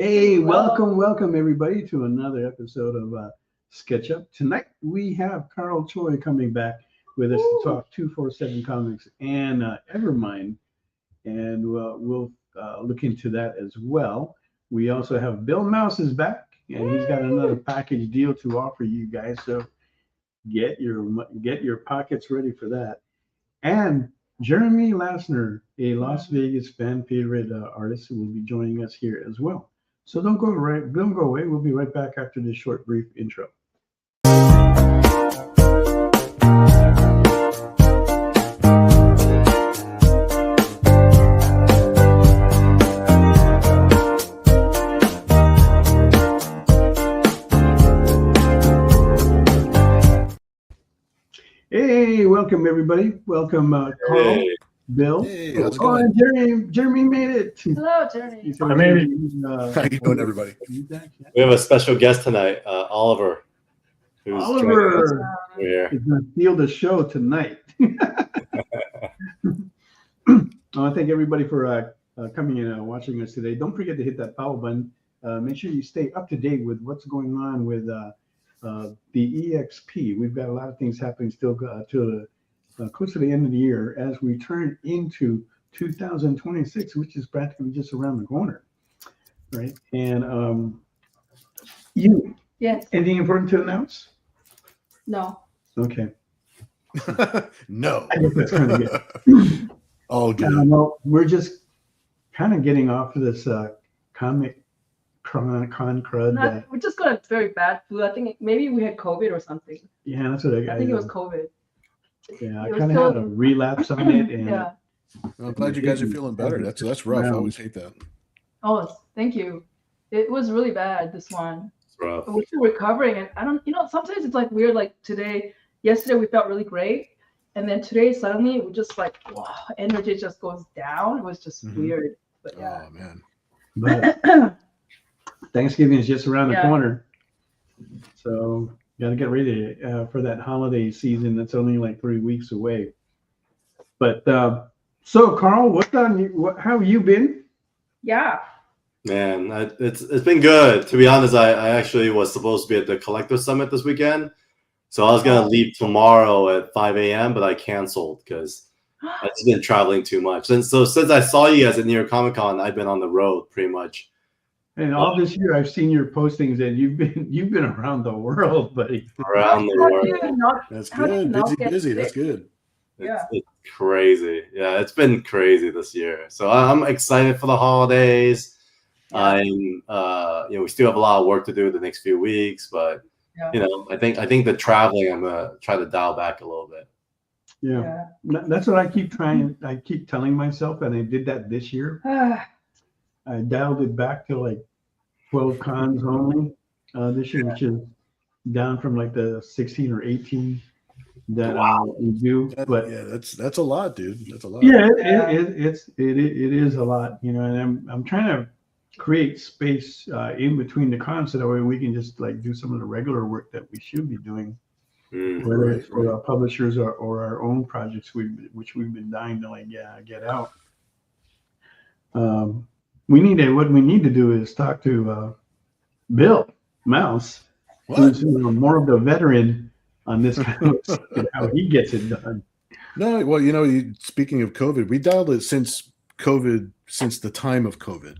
Hey, welcome everybody to another episode of Sketch Up. Tonight we have Carl Choi coming back with us to talk 247 Comics and Evermind, and we'll look into that as well. We also have Bill Mouse is back, and he's got another package deal to offer you guys. So get your pockets ready for that. And Jeremy Lassner, a Las Vegas fan favorite artist, who will be joining us here as well. So don't go away. We'll be right back after this short, brief intro. Hey, welcome everybody. Welcome, Carl, Hey. Bill. Hey, how's it going? And Jeremy made it. Hello, Jeremy. So I made it. How you doing, everybody? We have a special guest tonight, Oliver. Who's Oliver here. is going to steal the show tonight. I want to thank everybody for coming in and watching us today. Don't forget to hit that follow button. Make sure you stay up to date with what's going on with the EXP. We've got a lot of things happening still till close to the end of the year as we turn into 2026, which is practically just around the corner, right? And Yes. anything important to announce? No. Okay. No. I guess that's kind of good. All good. Well, we're just kind of getting off of this comic con crud. We just got a very bad flu. I think maybe we had COVID or something. Yeah, that's what I got. I think it was COVID. Yeah, I it was kind of had a relapse on it, and Yeah. I'm glad you guys are feeling better. That's rough. I always hate that. Oh, thank you. It was really bad, this one. It's rough. But we're still recovering. And I don't, sometimes it's like weird. Like yesterday we felt really great. And then today suddenly we just like, wow, energy just goes down. It was just weird. But yeah. Oh man. but Thanksgiving is just around the Yeah. corner, so got to get ready for that holiday season. That's only like 3 weeks away. But so, Carl, what's on you? How have you been? Yeah. Man, it's been good. To be honest, I actually was supposed to be at the Collector Summit this weekend. So I was going to leave tomorrow at 5 a.m., but I canceled because I've just been traveling too much. And so since I saw you guys at New York Comic Con, I've been on the road pretty much. And all this year, I've seen your postings, and you've been around the world, buddy. Around the world. That's How do you good. not get Busy. That's sick? good. It's crazy. Yeah, it's been crazy this year. So I'm excited for the holidays. Yeah. We still have a lot of work to do the next few weeks, but Yeah. I think the traveling, I'm gonna try to dial back a little bit. Yeah, that's what I keep trying. I keep telling myself, and I did that this year. I dialed it back to like 12 cons only this year, which is down from like the 16 or 18 that we do. But yeah, that's a lot, dude. That's a lot. yeah, it is a lot, and I'm trying to create space in between the cons so that way we can just like do some of the regular work that we should be doing, whether it's for our publishers or our own projects which we've been dying to like get out. What we need to do is talk to Bill Mouse, who's more of the veteran on this kind of stuff and how he gets it done. No, well, speaking of COVID, we dialed it since the time of COVID.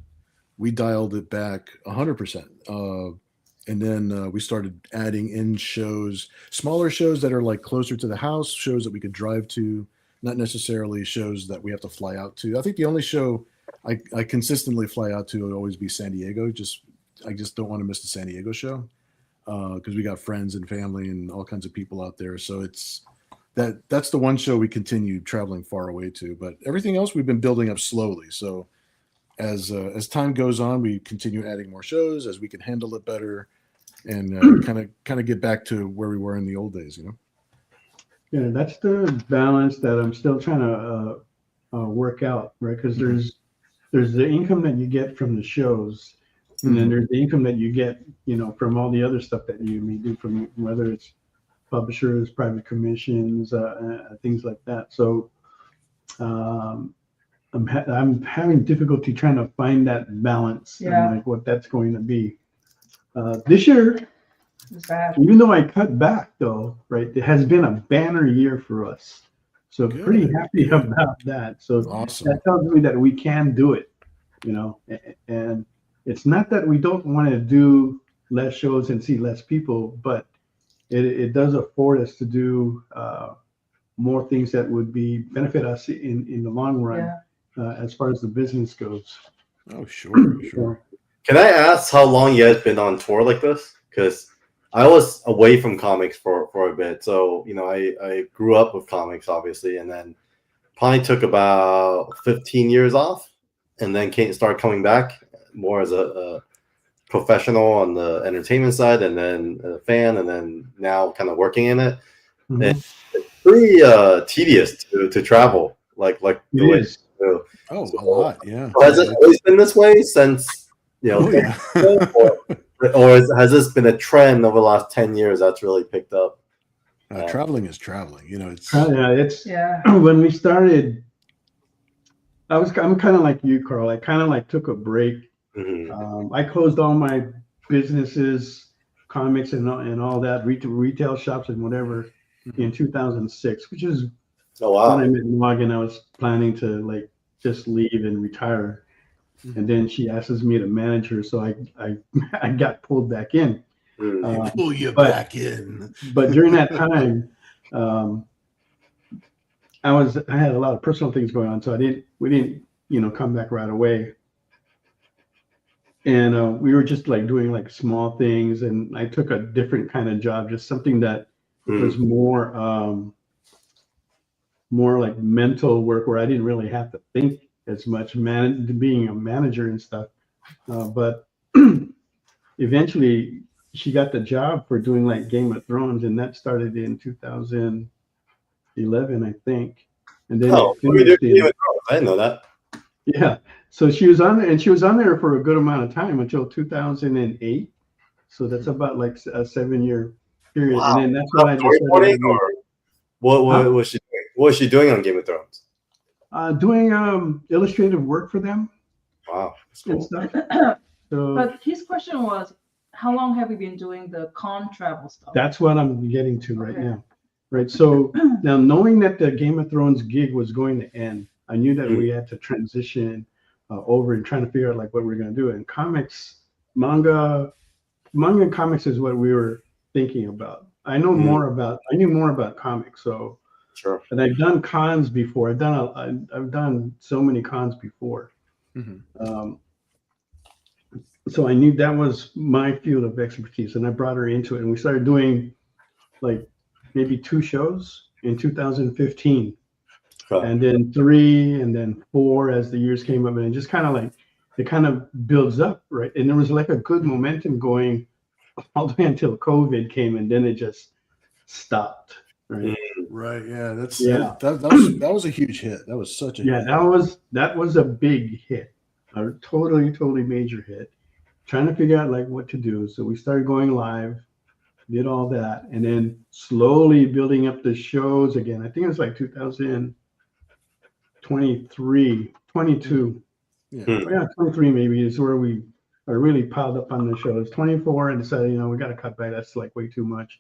We dialed it back 100%. And then we started adding in shows, smaller shows that are like closer to the house, shows that we could drive to, not necessarily shows that we have to fly out to. I think the only show I consistently fly out to would always be San Diego. I just don't want to miss the San Diego show because we got friends and family and all kinds of people out there. So that's the one show we continue traveling far away to. But everything else we've been building up slowly. So as time goes on, we continue adding more shows as we can handle it better and kind of get back to where we were in the old days. Yeah, that's the balance that I'm still trying to work out, right? Because there's the income that you get from the shows, and then there's the income that you get, from all the other stuff that you may do, from whether it's publishers, private commissions, things like that. So I'm having difficulty trying to find that balance Yeah. and like what that's going to be. This year, It's bad. even though I cut back though, right, it has been a banner year for us. So Good, pretty happy good. about that. So Awesome. that tells me that we can do it, you know, and it's not that we don't want to do less shows and see less people, but it does afford us to do more things that would be benefit us in the long run as far as the business goes. Oh, sure, sure. Can I ask how long you guys been on tour like this? Because I was away from comics for a bit. So, you know, I grew up with comics, obviously, and then probably took about 15 years off and then started coming back more as a professional on the entertainment side and then a fan and then now kind of working in it. Mhm. It's pretty tedious to travel like the It way is. you do. Oh, a lot, yeah. So has it always been this way since, you know, Oh, yeah. or has this been a trend over the last 10 years that's really picked up? Traveling is traveling. You know, it's When we started, I'm kind of like you, Carl. I kind of like took a break. Mm-hmm. I closed all my businesses, comics and all that, retail shops and whatever in 2006, which is Oh wow. when I met Morgan. I was planning to like just leave and retire. And then she asks me to manage her, so I got pulled back in. pull you back in. But during that time, I had a lot of personal things going on, so we didn't come back right away. And we were just like doing like small things, and I took a different kind of job, just something that was more like mental work, where I didn't really have to think as much, being a manager and stuff. But eventually, she got the job for doing like Game of Thrones, and that started in 2011, I think. And then I didn't know that. Yeah. So she was on there, and she was on there for a good amount of time until 2008. So that's about like a 7-year period. Wow. And then that's when I decided. What was she doing? What was she doing on Game of Thrones? Doing illustrative work for them. Wow. And stuff. So, but his question was, how long have you been doing the con travel stuff? That's what I'm getting to right now. Right. So now, knowing that the Game of Thrones gig was going to end, I knew that we had to transition over and trying to figure out like what we're going to do. And manga and comics is what we were thinking about. I knew more about comics. So sure. And I've done cons before. I've done so many cons before. So I knew that was my field of expertise, and I brought her into it, and we started doing like maybe 2 shows in 2015. And then 3, and then 4 as the years came up, and it just kind of like it kind of builds up, right? And there was like a good momentum going all the way until COVID came, and then it just stopped, right? Right. Yeah. That was a huge hit. That was such a hit. That was a big hit, a totally major hit. Trying to figure out like what to do, so we started going live, did all that, and then slowly building up the shows again. I think it was like 2023, 22. Yeah, 23 maybe is where we are really piled up on the shows. 24 and decided, we got to cut back. That's like way too much.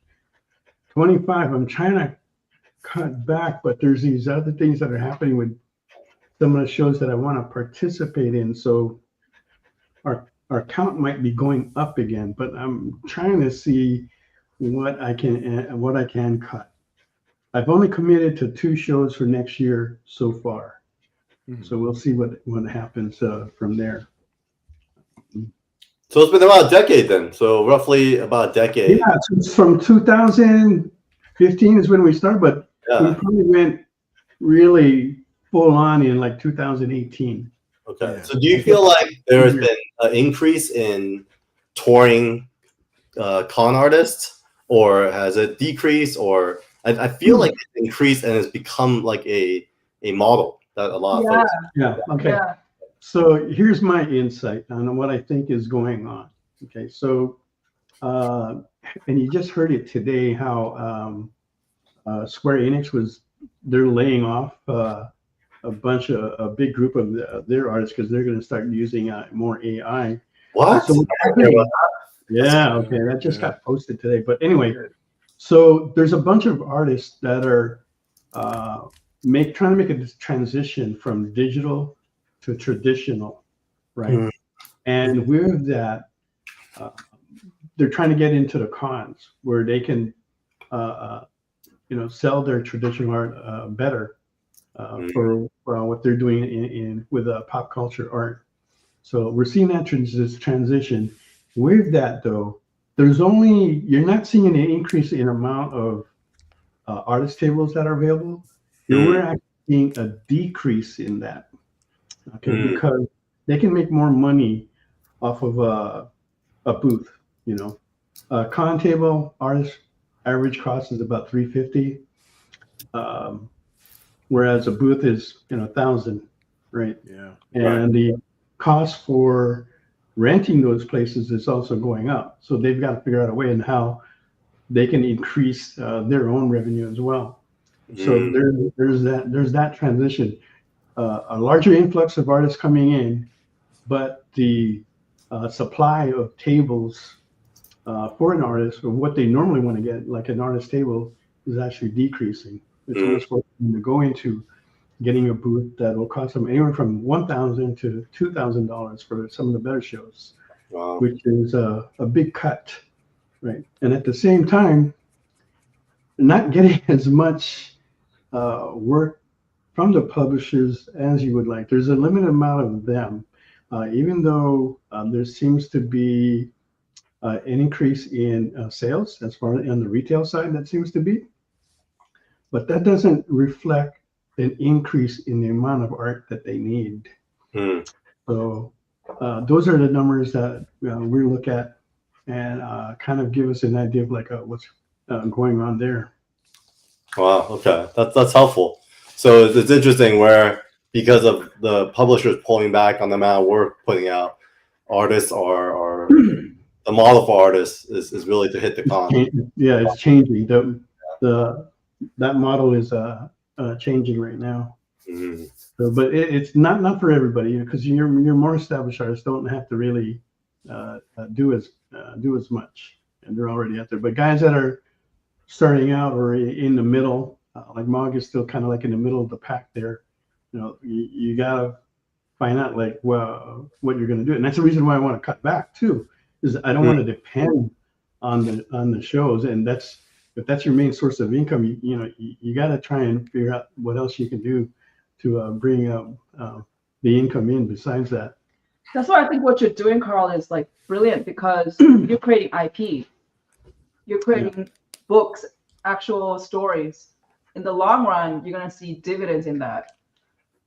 25, I'm trying to cut back, but there's these other things that are happening with some of the shows that I want to participate in. So our count might be going up again, but I'm trying to see what I can cut. I've only committed to 2 shows for next year so far. So we'll see what happens from there. So it's been about a decade then. So roughly about a decade. Yeah, it's from 2015 is when we started, but we probably went really full on in like 2018. Okay. Yeah. So do you feel like there has been an increase in touring con artists, or has it decreased? Or I feel like it's increased and it's become like a model that a lot of folks. Yeah. Okay. Yeah. So here's my insight on what I think is going on. Okay. So, and you just heard it today how Square Enix they're laying off a big group of their artists because they're going to start using more AI. What? So yeah, okay, that just got posted today. But anyway, so there's a bunch of artists that are trying to make a transition from digital to traditional, right? Mm. And with that, they're trying to get into the cons where they can, sell their traditional art better for what they're doing with pop culture art. So we're seeing that transition. With that, though, you're not seeing an increase in amount of artist tables that are available. We're actually seeing a decrease in that, okay, because they can make more money off of a booth. Con table artist average cost is about $350, whereas a booth is $1,000, right? Yeah. And the cost for renting those places is also going up. So they've got to figure out a way in how they can increase their own revenue as well. So there's that transition, a larger influx of artists coming in, but the supply of tables for an artist, or what they normally want to get, like an artist table, is actually decreasing. It's almost forcing them to go into getting a booth that will cost them anywhere from $1,000 to $2,000 for some of the better shows, which is a big cut, right? And at the same time, not getting as much work from the publishers as you would like. There's a limited amount of them, even though there seems to be an increase in sales as far as on the retail side, that seems to be, but that doesn't reflect an increase in the amount of art that they need. So those are the numbers that we look at and kind of give us an idea of like what's going on there. Wow. Okay, that's helpful. So it's interesting where, because of the publishers pulling back on the amount of work putting out, artists are the model for artists is really to hit the con. Yeah, it's changing. That model is changing right now. So, but it's not for everybody, because your more established artists don't have to really do as much, and they're already out there. But guys that are starting out or in the middle, like Mog is still kind of like in the middle of the pack there. You gotta find out like what you're gonna do, and that's the reason why I want to cut back too, is I don't want to depend on the shows, and if that's your main source of income, you got to try and figure out what else you can do to bring the income in besides that. That's why I think what you're doing, Carl, is like brilliant, because you're creating IP, you're creating books, actual stories. In the long run, you're gonna see dividends in that.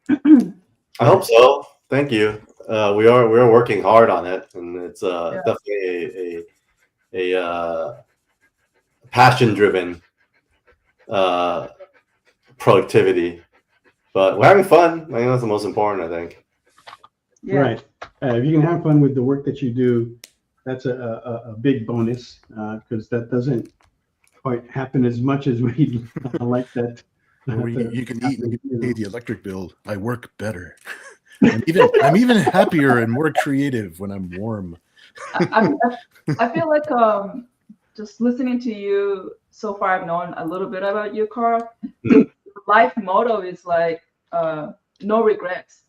I hope so. Thank you. We are working hard on it, and it's definitely a passion-driven productivity, but we're having fun. I think that's the most important, I think. Yeah. Right. If you can have fun with the work that you do, that's a big bonus, because that doesn't quite happen as much as we like that. You can eat and pay the electric bill. I work better. I'm even happier and more creative when I'm warm. I feel like just listening to you so far, I've known a little bit about you, Carl. The life motto is like no regrets.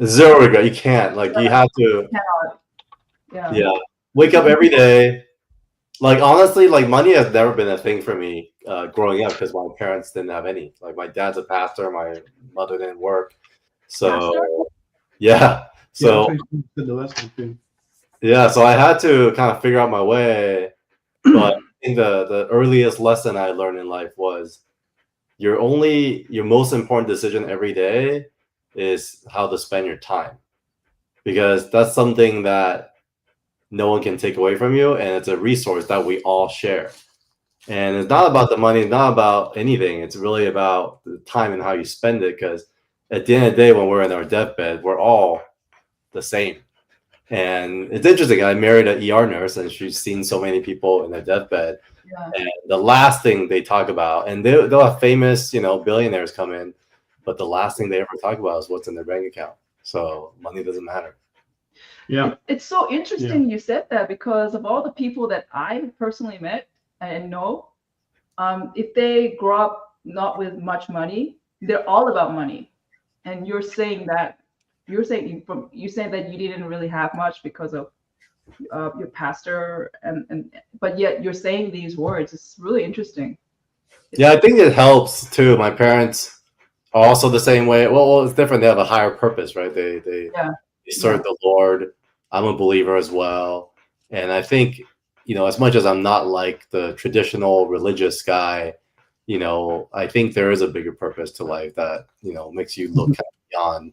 Zero regret. You can't. Like, you have to. Yeah. Wake up every day. Like, honestly, like, money has never been a thing for me growing up, because my parents didn't have any. Like, my dad's a pastor, my mother didn't work. So, yeah. So, yeah, so I had to kind of figure out my way. But I think the earliest lesson I learned in life was your most important decision every day is how to spend your time, because that's something that no one can take away from you, and it's a resource that we all share. And it's not about the money, it's not about anything. It's really about the time and how you spend it, because at the end of the day, when we're in our deathbed, we're all the same. And it's interesting. I married an ER nurse, and she's seen so many people in their deathbed. And the last thing they talk about, and they'll have famous, billionaires come in, but the last thing they ever talk about is what's in their bank account. So money doesn't matter. Yeah. It's so interesting you said that, because of all the people that I personally met and know, if they grow up not with much money, they're all about money. And you're saying that you saying that you didn't really have much because of your pastor, but yet you're saying these words. It's really interesting. Yeah, I think it helps too. My parents are also the same way. Well, it's different. They have a higher purpose, right? They serve the Lord. I'm a believer as well, and I think, you know, as much as I'm not like the traditional religious guy, you know, I think there is a bigger purpose to life that, you know, makes you look kind of beyond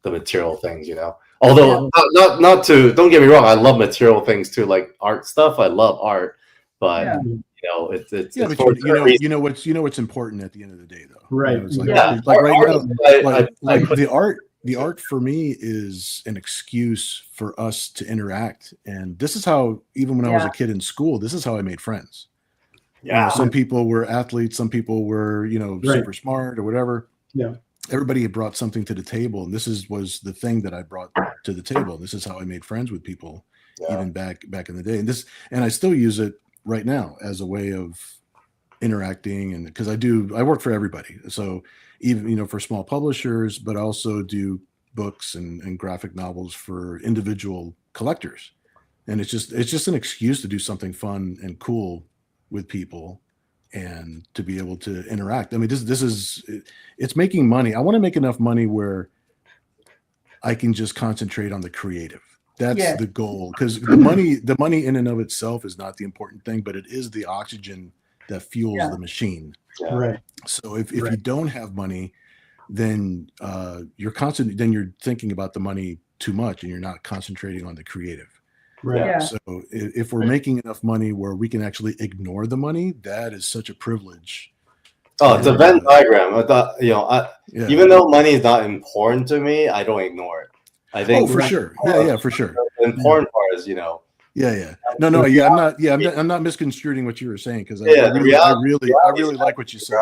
the material things, you know. Although not to, don't get me wrong, I love material things too, like art stuff. I love art, but you know, it's but you know what's important at the end of the day, though. Right. You know, like right now, the art for me is an excuse for us to interact, and this is how, even when I was a kid in school, this is how I made friends. You know, some people were athletes, some people were, you know, super smart or whatever. Yeah. Everybody had brought something to the table, and this was the thing that I brought to the table. This is how I made friends with people, even back in the day. And I still use it right now as a way of interacting, and because I work for everybody, so even, you know, for small publishers, but I also do books and graphic novels for individual collectors, and it's just an excuse to do something fun and cool with people and to be able to interact. I mean, it's making money. I want to make enough money where I can just concentrate on the creative. That's the goal, because the money in and of itself is not the important thing, but it is the oxygen that fuels the machine. Right. So if you don't have money, then you're thinking about the money too much, and you're not concentrating on the creative. Right. Yeah. So if we're making enough money where we can actually ignore the money, that is such a privilege. Oh, it's a Venn diagram. I thought, you know, even though money is not important to me, I don't ignore it. I think for sure. Yeah, for sure. The important part is, you know. Yeah. No. Yeah, I'm not misconstruing what you were saying, because I really like what you said.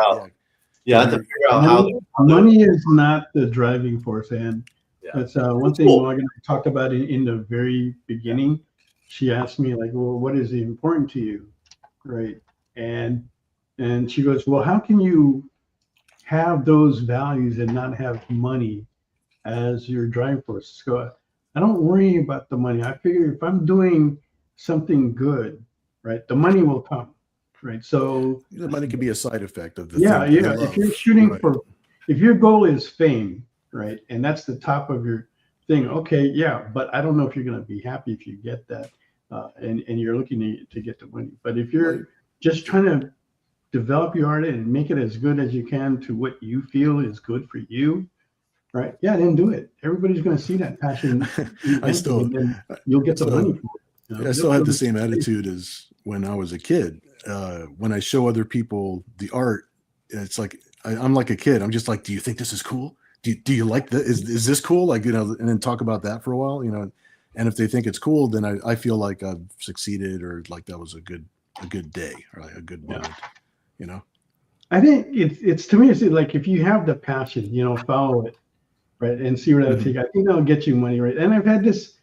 Yeah, I have to figure out how money is not the driving force, and that's one thing Morgan talked about in the very beginning. She asked me, like, well, what is important to you, right? And she goes, well, how can you have those values and not have money as your driving force? So I don't worry about the money. I figure if I'm doing something good, right, the money will come, right? So the money can be a side effect of the thing. If you're shooting for, if your goal is fame, right, and that's the top of your thing, okay, but I don't know if you're going to be happy if you get that, and you're looking to get the money. But if you're just trying to develop your art and make it as good as you can to what you feel is good for you, right? Yeah, then do it. Everybody's going to see that passion. And then you'll get the money for it. You know? I still have the same attitude as when I was a kid. When I show other people the art, it's like I'm like a kid. I'm just like, do you think this is cool? Do you like this? Is this cool? Like, you know, and then talk about that for a while, you know. And if they think it's cool, then I feel like I've succeeded, or like that was a good day, or like a good moment, you know. I think it's to me, it's like, if you have the passion, you know, follow it, right, and see where that'll take. I think that'll get you money, right? And I've had this.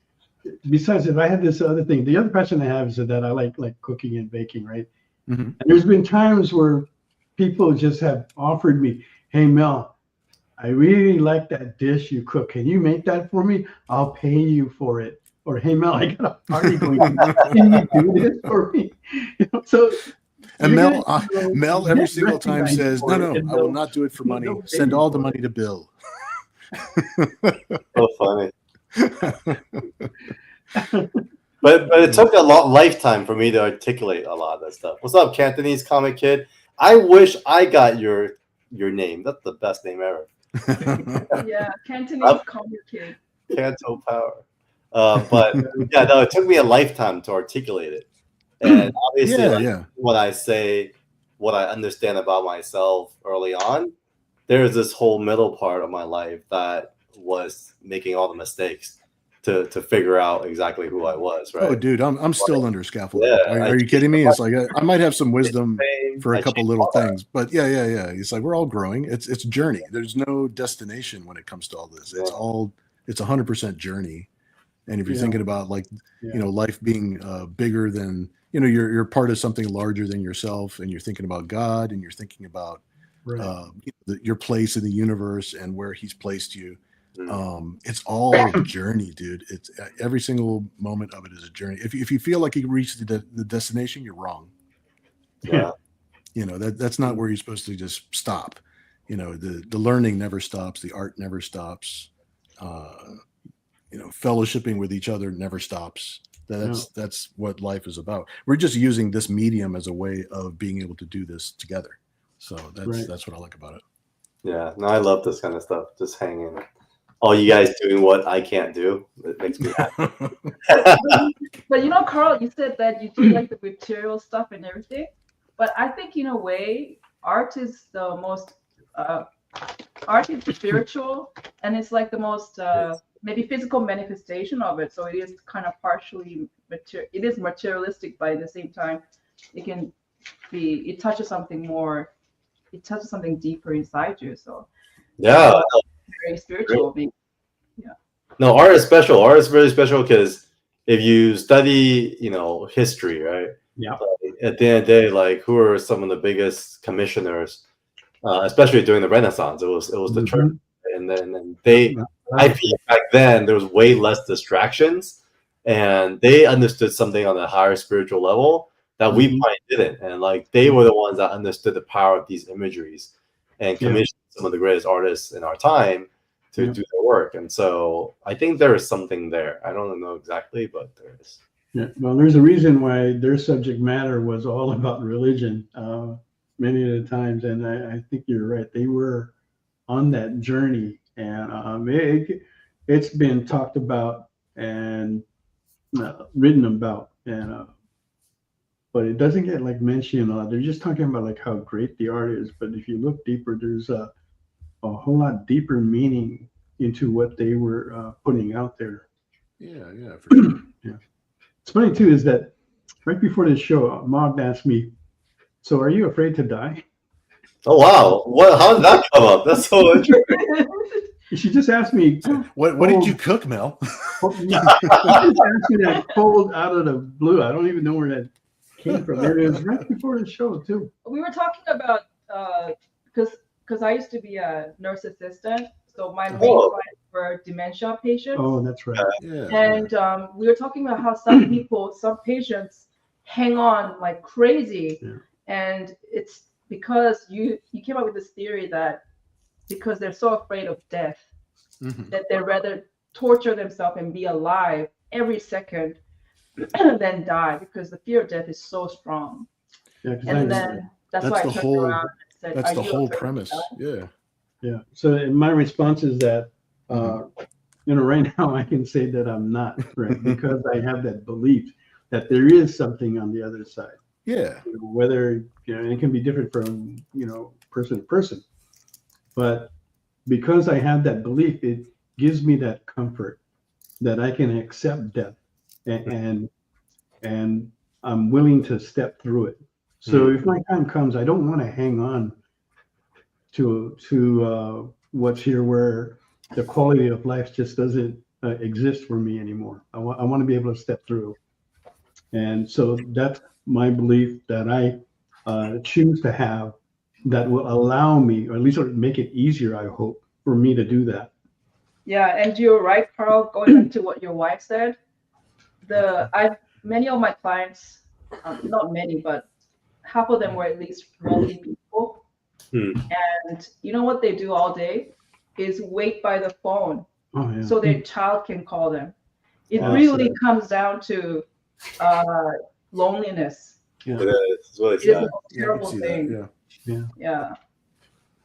Besides, if I had this other thing, the other passion I have is that I like cooking and baking, right? And there's been times where people just have offered me, hey, Mel, I really like that dish you cook. Can you make that for me? I'll pay you for it. Or, hey, Mel, I got a party going on. Can you do this for me? You know, so. And Mel every single time says, no, I will not do it for money. Send all the money to Bill. So funny. But it took a lifetime for me to articulate a lot of that stuff. What's up, Cantonese Comic Kid? I wish I got your name. That's the best name ever. Yeah, Cantonese Comic Kid. Canto Power. But yeah, no, it took me a lifetime to articulate it. And obviously, when I say what I understand about myself early on, there's this whole middle part of my life that was making all the mistakes to figure out exactly who I was, right? Oh, dude, I'm still under scaffolding. Are you kidding me? It's like I might have some wisdom for a I couple changed little all that. things. But yeah. It's like we're all growing. It's a journey. There's no destination when it comes to all this. It's Yeah. it's 100% journey. And if you're Yeah. thinking about like Yeah. life being bigger than you're part of something larger than yourself, and you're thinking about God, and you're thinking about Right. your place in the universe and where He's placed you. Mm. It's all journey, dude. It's every single moment of it is a journey. If you feel like you reached the destination, you're wrong. Yeah. That's not where you're supposed to just stop. The learning never stops. The art never stops. Fellowshipping with each other never stops. That's what life is about. We're just using this medium as a way of being able to do this together. So that's what I like about it. Yeah. No, I love this kind of stuff. Just hanging. All you guys doing what I can't do. It makes me happy. But Carl, you said that you do like the material stuff and everything. But I think in a way, art is the most art is spiritual, and it's like the most maybe physical manifestation of it. So it is kind of partially it is materialistic, but at the same time, it touches something more. It touches something deeper inside you. So Yeah. very spiritual. Yeah. No, art is special. Art is really special because if you study, history, right? Yeah. At the end of the day, like, who are some of the biggest commissioners, especially during the Renaissance? It was the church, and then I feel back then there was way less distractions, and they understood something on a higher spiritual level that we probably didn't, and like they were the ones that understood the power of these imageries and commissioned some of the greatest artists in our time to do their work. And so I think there is something there. I don't know exactly, but there is. Yeah, well, there's a reason why their subject matter was all about religion many of the times, and I think you're right. They were on that journey, and it's been talked about and written about, and but it doesn't get like mentioned a lot. They're just talking about like how great the art is, but if you look deeper, there's a whole lot deeper meaning into what they were putting out there. Yeah, for sure. Yeah. It's funny too is that right before this show, Mog asked me, "So are you afraid to die?" Oh wow! How did that come up? That's so interesting. She just asked me, What did you cook, Mel? She just asked me that cold out of the blue. I don't even know where that came from. It was right before the show too. We were talking about because I used to be a nurse assistant, so my main clients were dementia patients. Oh, that's right. Yeah. And we were talking about how some patients hang on like crazy, and it's because you came up with this theory that because they're so afraid of death, that they'd rather torture themselves and be alive every second than die, because the fear of death is so strong. Yeah, and then that's why I turned around and said, that's the whole afraid to premise. die? Yeah. So my response is that right now I can say that I'm not, right, because I have that belief that there is something on the other side. Yeah. Whether it can be different from person to person, but because I have that belief, it gives me that comfort that I can accept death, and I'm willing to step through it. So if my time comes, I don't want to hang on to what's here, where the quality of life just doesn't exist for me anymore. I want to be able to step through, and so that's my belief that I choose to have, that will allow me, or at least make it easier, I hope, for me to do that. Yeah, and you're right, Carl. Going back to what your wife said, many of my clients, not many, but half of them were at least wealthy people. And you know what they do all day is wait by the phone so their child can call them. It really comes down to loneliness. Yeah. It's really It is sad. a terrible thing. Yeah.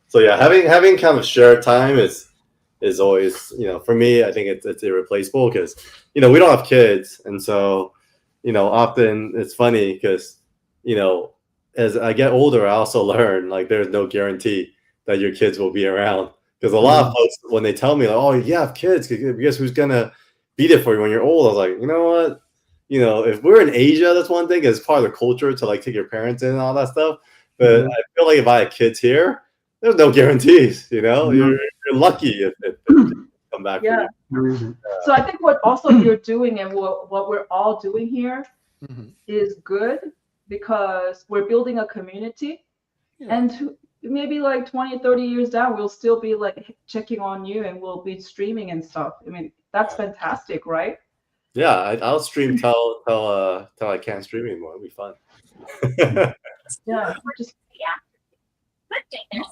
So yeah, having kind of shared time is always, for me, I think it's irreplaceable, because we don't have kids, and so often it's funny because as I get older, I also learn like there's no guarantee that your kids will be around, because a lot of folks, when they tell me like, oh, you have kids, guess who's gonna be there for you when you're old? I was like, you know what, if we're in Asia, that's one thing, it's part of the culture to like take your parents in and all that stuff. But I feel like if I had kids here, there's no guarantees. You're lucky if come back for you. There isn't. So I think what also you're doing and what we're all doing here is good because we're building a community. Yeah. And maybe like 20, 30 years down, we'll still be like checking on you and we'll be streaming and stuff. I mean, that's fantastic, right? Yeah, I'll stream till I can't stream anymore. It'll be fun. Yeah. Just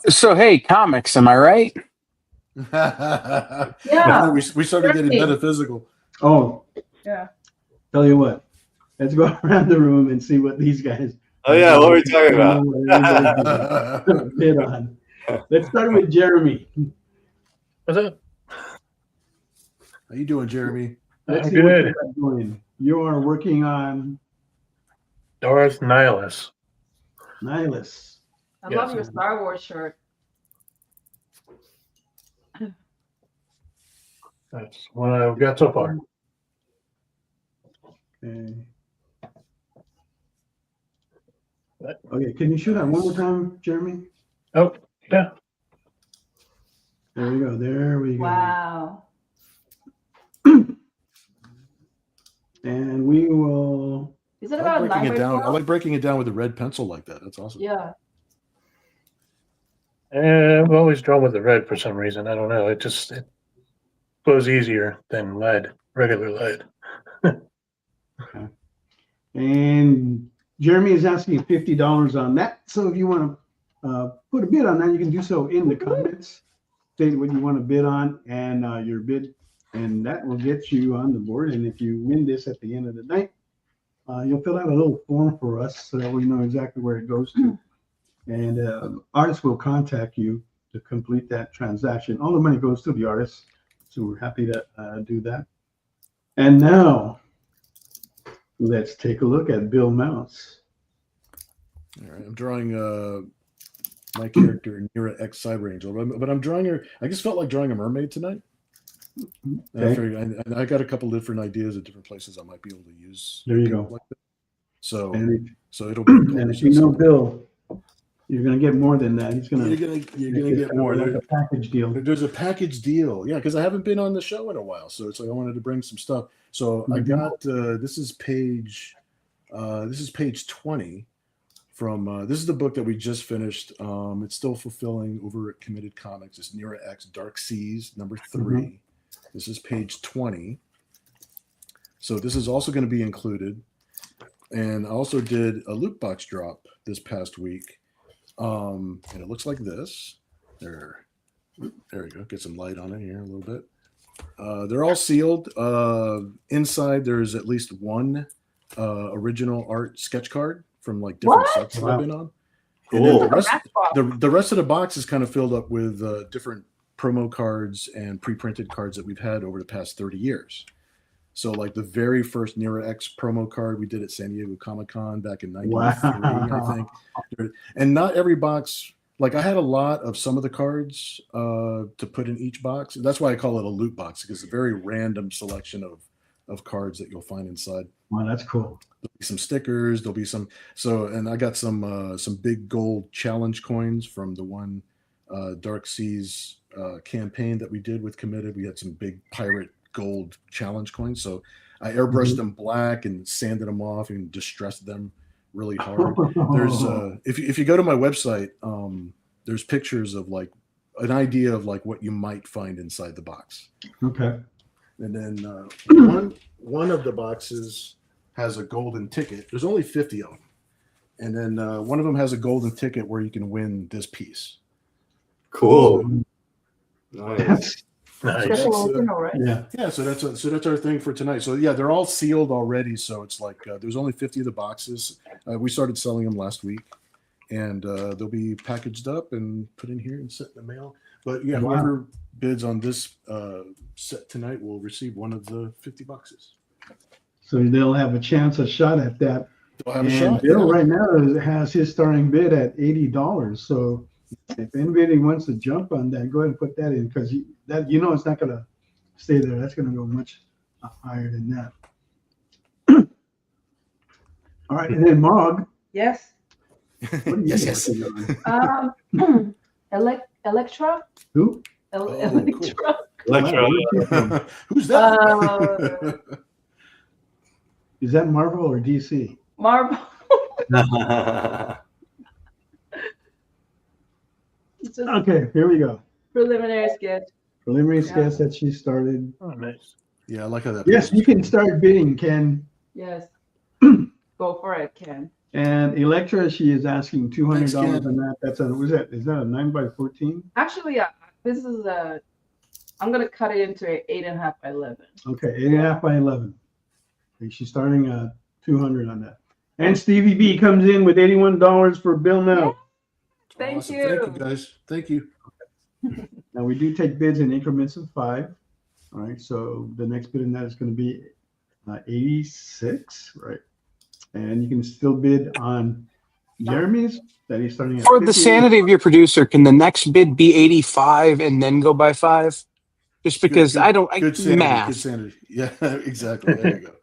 So hey, comics, am I right? Yeah. we started getting metaphysical. Oh, yeah. tell you what, let's go around the room and see what these guys. Oh yeah, what were we talking about? Bid on. Let's start with Jeremy. What's up? How you doing, Jeremy? Let's I'm see what good. you got going. You are working on Darth Nihilus. Nihilus. I Yes. love your Star Wars shirt. That's what I've got so far. Okay. Okay, can you shoot that one more time, Jeremy? Oh, yeah. There we go. There we go. Wow. And we will. Is it I about like breaking it 9 by down. I 12? like breaking it down with a red pencil like that. That's awesome. Yeah. I've always drawn with the red for some reason. I don't know. It goes easier than regular lead. And Jeremy is asking $50 on that. So if you want to put a bid on that, you can do so in the comments. State what you want to bid on and your bid, and that will get you on the board. And if you win this at the end of the night, you'll fill out a little form for us so that we know exactly where it goes to. And artists will contact you to complete that transaction. All the money goes to the artist, so we're happy to do that. And now, let's take a look at Bill Mouse. All right, I'm drawing my character Nira X Cyber Angel, but I'm drawing her. I just felt like drawing a mermaid tonight. And I figured, and I got a couple different ideas of different places I might be able to use. There you go. Like that. So it'll be. And if you know Bill, you're going to get more than that. He's going You're to gonna get more. like a package deal. There's a package deal, yeah, because I haven't been on the show in a while, so it's like I wanted to bring some stuff. So I got this is page 20 from this is the book that we just finished. It's still fulfilling over at Committed Comics. It's Nira X Dark Seas number 3. This is page 20. So this is also going to be included. And I also did a loot box drop this past week. And it looks like this. There we go. Get some light on it here a little bit. They're all sealed. Inside, there's at least one original art sketch card from like different sets that I've been on. And then the rest of the box is kind of filled up with different promo cards and pre-printed cards that we've had over the past 30 years. So like the very first Nira X promo card we did at San Diego Comic-Con back in 93, I think. And not every box, like I had a lot of some of the cards to put in each box. That's why I call it a loot box, because it's a very random selection of cards that you'll find inside. Wow, that's cool. There'll be some stickers, there'll be some, and I got some big gold challenge coins from the one Dark Seas campaign that we did with Committed. We had some big pirate gold challenge coins, so I airbrushed them black and sanded them off and distressed them really hard. There's if you go to my website, there's pictures of like an idea of like what you might find inside the box. Okay. And then one of the boxes has a golden ticket. There's only 50 of them, and then one of them has a golden ticket where you can win this piece. Cool. Nice. Nice. Yeah. Yeah, so that's our thing for tonight. So yeah, they're all sealed already. So it's like there's only 50 of the boxes. We started selling them last week, and they'll be packaged up and put in here and sent in the mail. But yeah, whoever bids on this set tonight will receive one of the 50 boxes. So they'll have a shot at that. They'll have a And shot. Bill right now has his starting bid at $80. So if anybody wants to jump on that, go ahead and put that in, because that it's not going to stay there. That's going to go much higher than that. All right, and then Mog. Yes. What are you Yes. working on? Electra? Who? cool. Electra. Electro. Wow, where's she from? Who's that? Is that Marvel or DC? Marvel. Yeah. It's just Okay, here we go. preliminary sketch. Preliminary Yeah. sketch that she started. Oh, nice. Yeah, I like how that. Yes, page you can is start bidding, Ken. Yes. Go for it, Ken. And Electra, she is asking $200 Thanks, Ken. on that. That's a, what is that? Is that a 9x14? Actually, this is I'm gonna cut it into an 8.5 by 11. Okay, 8.5 by 11. Okay, she's starting 200 on that. And Stevie B comes in with $81 for Bill Now. Thank Awesome. you. Thank you, guys. Thank you. Now we do take bids in increments of 5. All right, so the next bid in that is going to be 86, right? And you can still bid on Jeremy's that he's starting at For the 58. sanity of your producer, can the next bid be 85 and then go by 5? Just because I don't Good sanity. math. Good sanity. Yeah, exactly. There you go.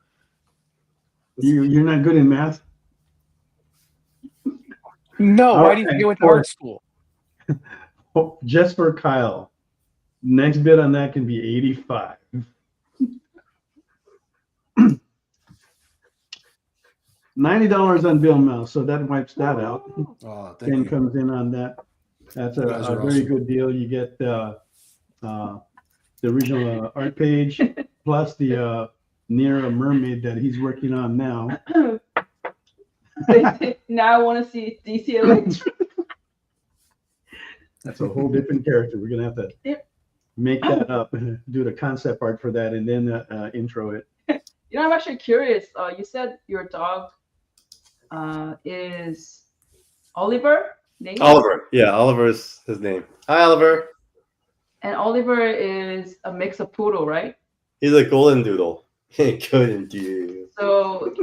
You're not good in math? No, All why do you think right. I went to art school? Oh, just for Kyle. Next bid on that can be 85. $90 on Bill Mouse, so that wipes that out. Oh, thank Ken you. comes in on that. That's a You guys are very awesome. good deal. You get the original art page plus the near a mermaid that he's working on now. Now I want to see DC Electra. That's a whole different character. We're gonna have to make that up, do the concept art for that, and then intro it. You know, I'm actually curious. You said your dog is Oliver? Name? Oliver. Yeah, Oliver's his name. Hi, Oliver. And Oliver is a mix of poodle, right? He's a golden doodle. Golden doodle. So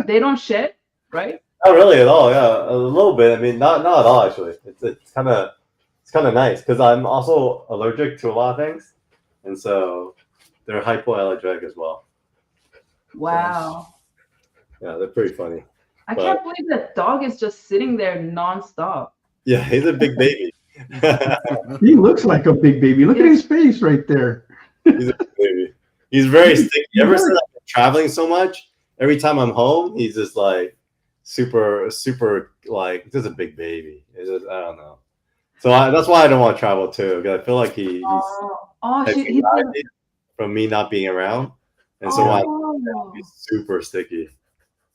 they don't shed, right? Not really at all. Yeah, a little bit. I mean, not at all actually. It's kind of nice because I'm also allergic to a lot of things, and so they're hypoallergenic as well. Wow. Yeah, they're pretty funny. I can't believe that dog is just sitting there nonstop. Yeah, he's a big baby. He looks like a big baby. Look at his face right there. He's a big baby. He's very sticky. Ever since I've been traveling so much, every time I'm home, he's just like super like just a big baby. It's just, I don't know. So that's why I don't want to travel too, because I feel like he's from me not being around, and so he's super sticky.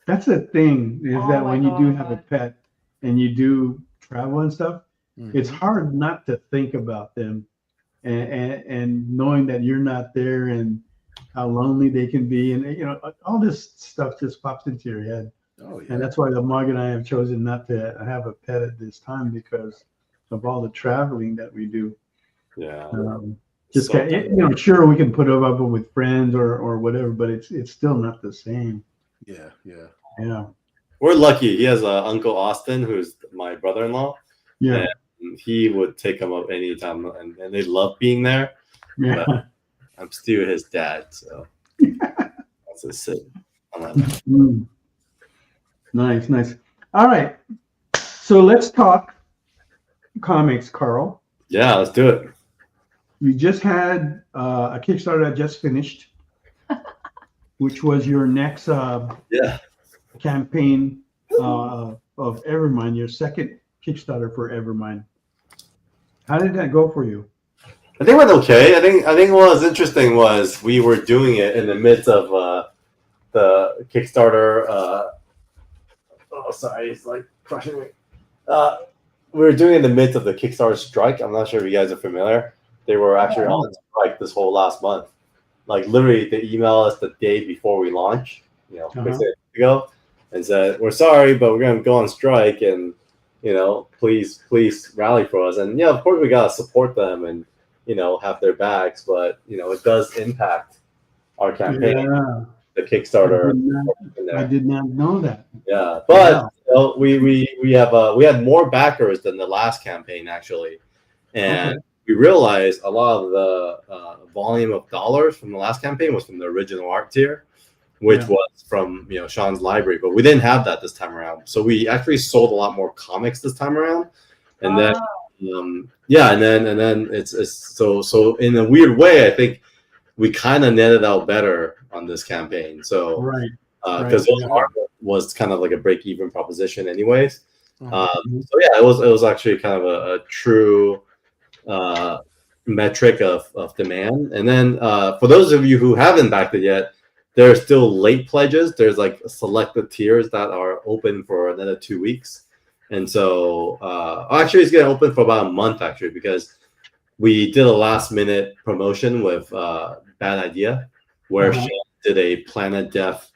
That's the thing is that my when you do have a God. pet and you do travel and stuff, Mhm. it's hard not to think about them and knowing that you're not there and how lonely they can be. And, you know, all this stuff just pops into your head. Oh, yeah. And that's why the Marg and I have chosen not to have a pet at this time because of all the traveling that we do. Yeah. Just So- you know, sure we can put it up with friends or whatever, but it's still not the same. Yeah, yeah. Yeah, We're lucky. He has Uncle Austin, who's my brother-in-law. yeah, And he would take him up anytime, and they love being there. yeah. I'm still his dad, so that's a sit. Mm. Nice. All right, so let's talk comics, Carl. Yeah, let's do it. We just had a Kickstarter that just finished, which was your next Yeah. campaign of Evermind, your second Kickstarter for Evermind. How did that go for you? I think it went okay. I think what was interesting was we were doing it in the midst of the Kickstarter. Oh, sorry, it's like crushing me. We were doing it in the midst of the Kickstarter strike. I'm not sure if you guys are familiar. They were actually on strike this whole last month. Like literally, they emailed us the day before we launched, 6 days ago, and said, "We're sorry, but we're going to go on strike, and please rally for us." And of course, we gotta support them and have their backs, but it does impact our campaign, Yeah, the Kickstarter. I did not know that. Yeah, but we had more backers than the last campaign actually, and we realized a lot of the volume of dollars from the last campaign was from the original art tier, which Yeah. was from Sean's library, but we didn't have that this time around. So we actually sold a lot more comics this time around, and then and then it's so in a weird way, I think we kind of netted out better on this campaign. So Right. because art was kind of like a break even proposition, anyways. Uh-huh. So yeah, it was actually kind of a true metric of demand. And then for those of you who haven't backed it yet, there are still late pledges. There's like selected tiers that are open for another 2 weeks. And so actually it's going to open for about a month actually, because we did a last minute promotion with Bad Idea where she did a Planet Death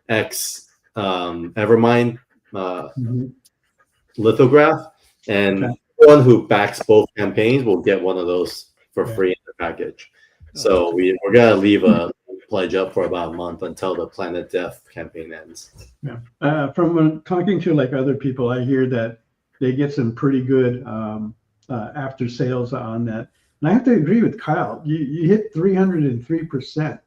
X Evermind lithograph, and anyone who backs both campaigns will get one of those for free in the package. So we're gonna leave a pledge up for about a month until the Planet Death campaign ends. Yeah. From talking to like other people, I hear that they get some pretty good after sales on that. And I have to agree with Kyle. You hit 303%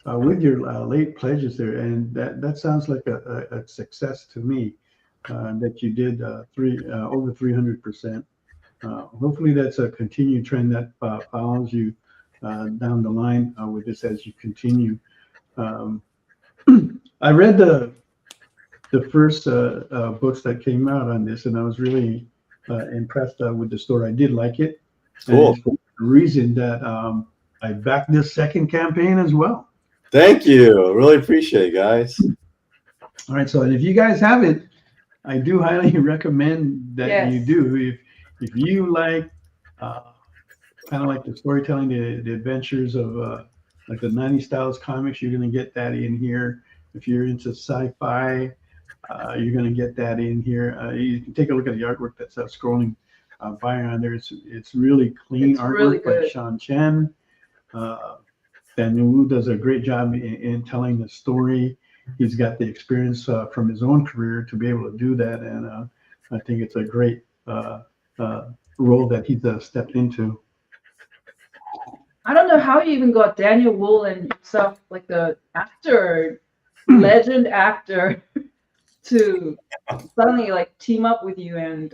with your late pledges there, and that sounds like a success to me. That you did over 300%. Hopefully, that's a continued trend that follows you down the line with this as you continue. I read the first books that came out on this, and I was really impressed with the story. I did like it. Cool. And it's the reason that I backed this second campaign as well. Thank you. Really appreciate it, guys. All right. So, and if you guys haven't, I do highly recommend that you do. If you like kind of like the storytelling, the adventures of like the 90s styles comics, you're going to get that in here. If you're into sci-fi, you're going to get that in here. You can take a look at the artwork that's scrolling by on there. It's really clean artwork by Sean Chen. Daniel Wu does a great job in telling the story. He's got the experience from his own career to be able to do that, and I think it's a great role that he's stepped into. I don't know how you even got Daniel Wu and yourself, like the actor, legend actor, to suddenly like team up with you, and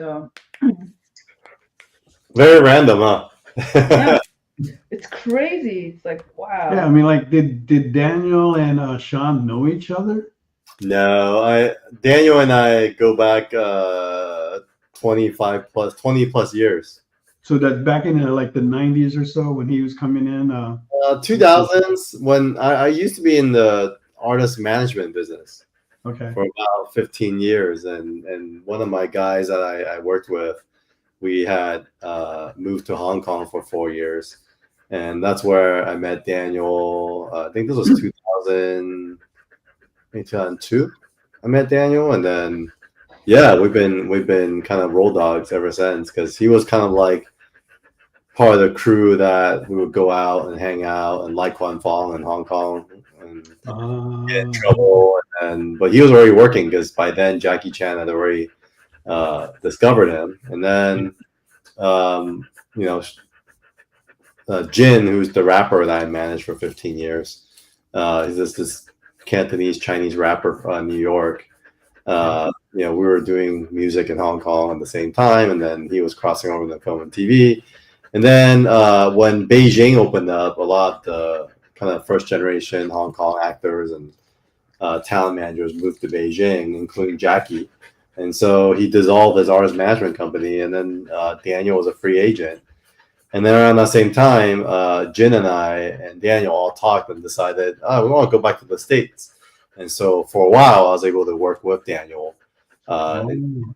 very random, huh? yeah, it's crazy. It's like, wow. Yeah, I mean, like, did Daniel and Sean know each other? No, Daniel and I go back 20 plus years. So that's back in like the 90s or so when he was coming in. 2000s, when I used to be in the artist management business. Okay. For about 15 years, and one of my guys that I worked with, we had moved to Hong Kong for 4 years, and that's where I met Daniel. I think this was 2002. I met Daniel, and then we've been kind of roll dogs ever since, because he was kind of like part of the crew that we would go out and hang out and like Kwan Fong in Hong Kong and get in trouble. But he was already working, because by then Jackie Chan had already discovered him. And then Jin, who's the rapper that I managed for 15 years, he's this Cantonese Chinese rapper from New York. We were doing music in Hong Kong at the same time, and then he was crossing over to film and TV. And then when Beijing opened up, a lot of the kind of first generation Hong Kong actors and talent managers moved to Beijing, including Jackie. And so he dissolved his artist management company, and then Daniel was a free agent. And then around that same time, Jin and I and Daniel all talked and decided, we want to go back to the States. And so for a while, I was able to work with Daniel in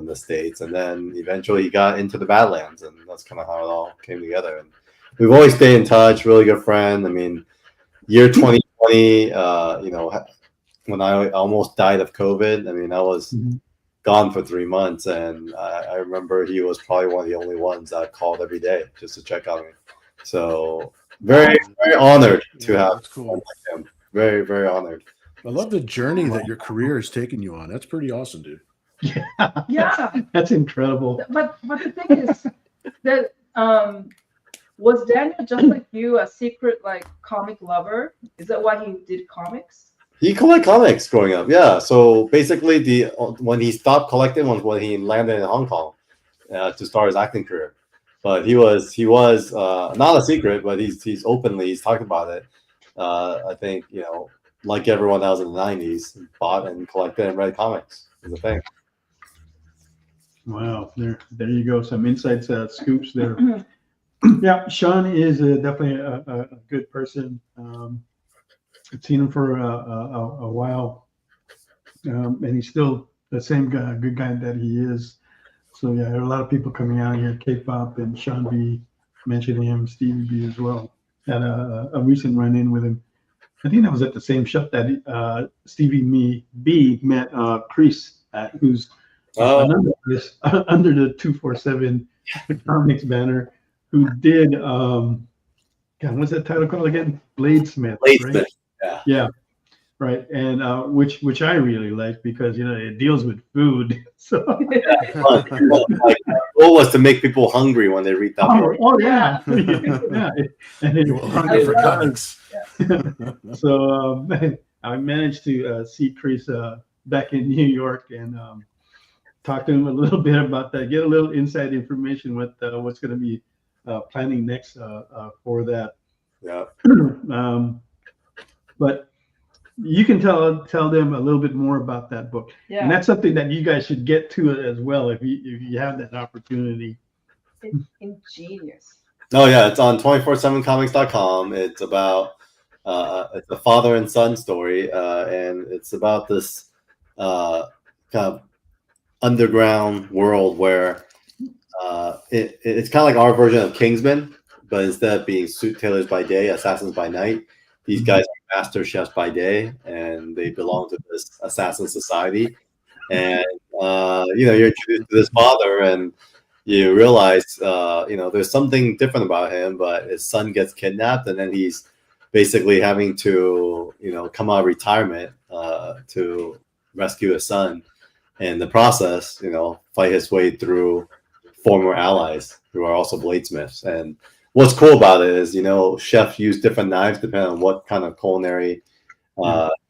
the States. And then eventually he got into the Badlands, and that's kind of how it all came together. And we've always stayed in touch, really good friend. I mean, year 2020, when I almost died of COVID, I mean, I was gone for 3 months, and I remember he was probably one of the only ones that called every day just to check on me. So very, very honored to have someone like him. Very, very honored. I love the journey that your career has taken you on. That's pretty awesome, dude. Yeah, that's incredible. But the thing is that Was Daniel just like you, a secret like comic lover? Is that why he did comics? He collected comics growing up, yeah. So basically, when he stopped collecting was when he landed in Hong Kong to start his acting career. But he was not a secret, but he's openly talked about it. I think like everyone else in the '90s, bought and collected and read comics is a thing. Wow, there you go. Some inside scoops there. Yeah, Sean is definitely a good person. I've seen him for a while, and he's still the same guy, good guy that he is. So yeah, there are a lot of people coming out here. K-pop and Sean B mentioned him, Stevie B as well. Had a recent run-in with him. I think that was at the same shop that Stevie B met Chris at, who's under the 247 Comics banner, who did God, what's that title called again? Bladesmith. Bladesmith. Right? Yeah, right, and which I really like because it deals with food. So like, the goal was to make people hungry when they read that book. oh yeah, yeah, and You will hunger for comics. So I managed to see Chris back in New York and talk to him a little bit about that, get a little inside information with what's going to be planning next for that. Yeah. But you can tell them a little bit more about that book, and that's something that you guys should get to it as well if you have that opportunity. It's ingenious. Oh yeah, it's on 247comics.com. It's about it's a father and son story, and it's about this kind of underground world where it's kind of like our version of Kingsman, but instead of being suit tailors by day, assassins by night, these guys are master chefs by day, and they belong to this assassin society. And you're introduced to this father, and you realize there's something different about him, but his son gets kidnapped, and then he's basically having to come out of retirement to rescue his son. In the process, fight his way through former allies who are also bladesmiths. And what's cool about it is, chefs use different knives depending on what kind of culinary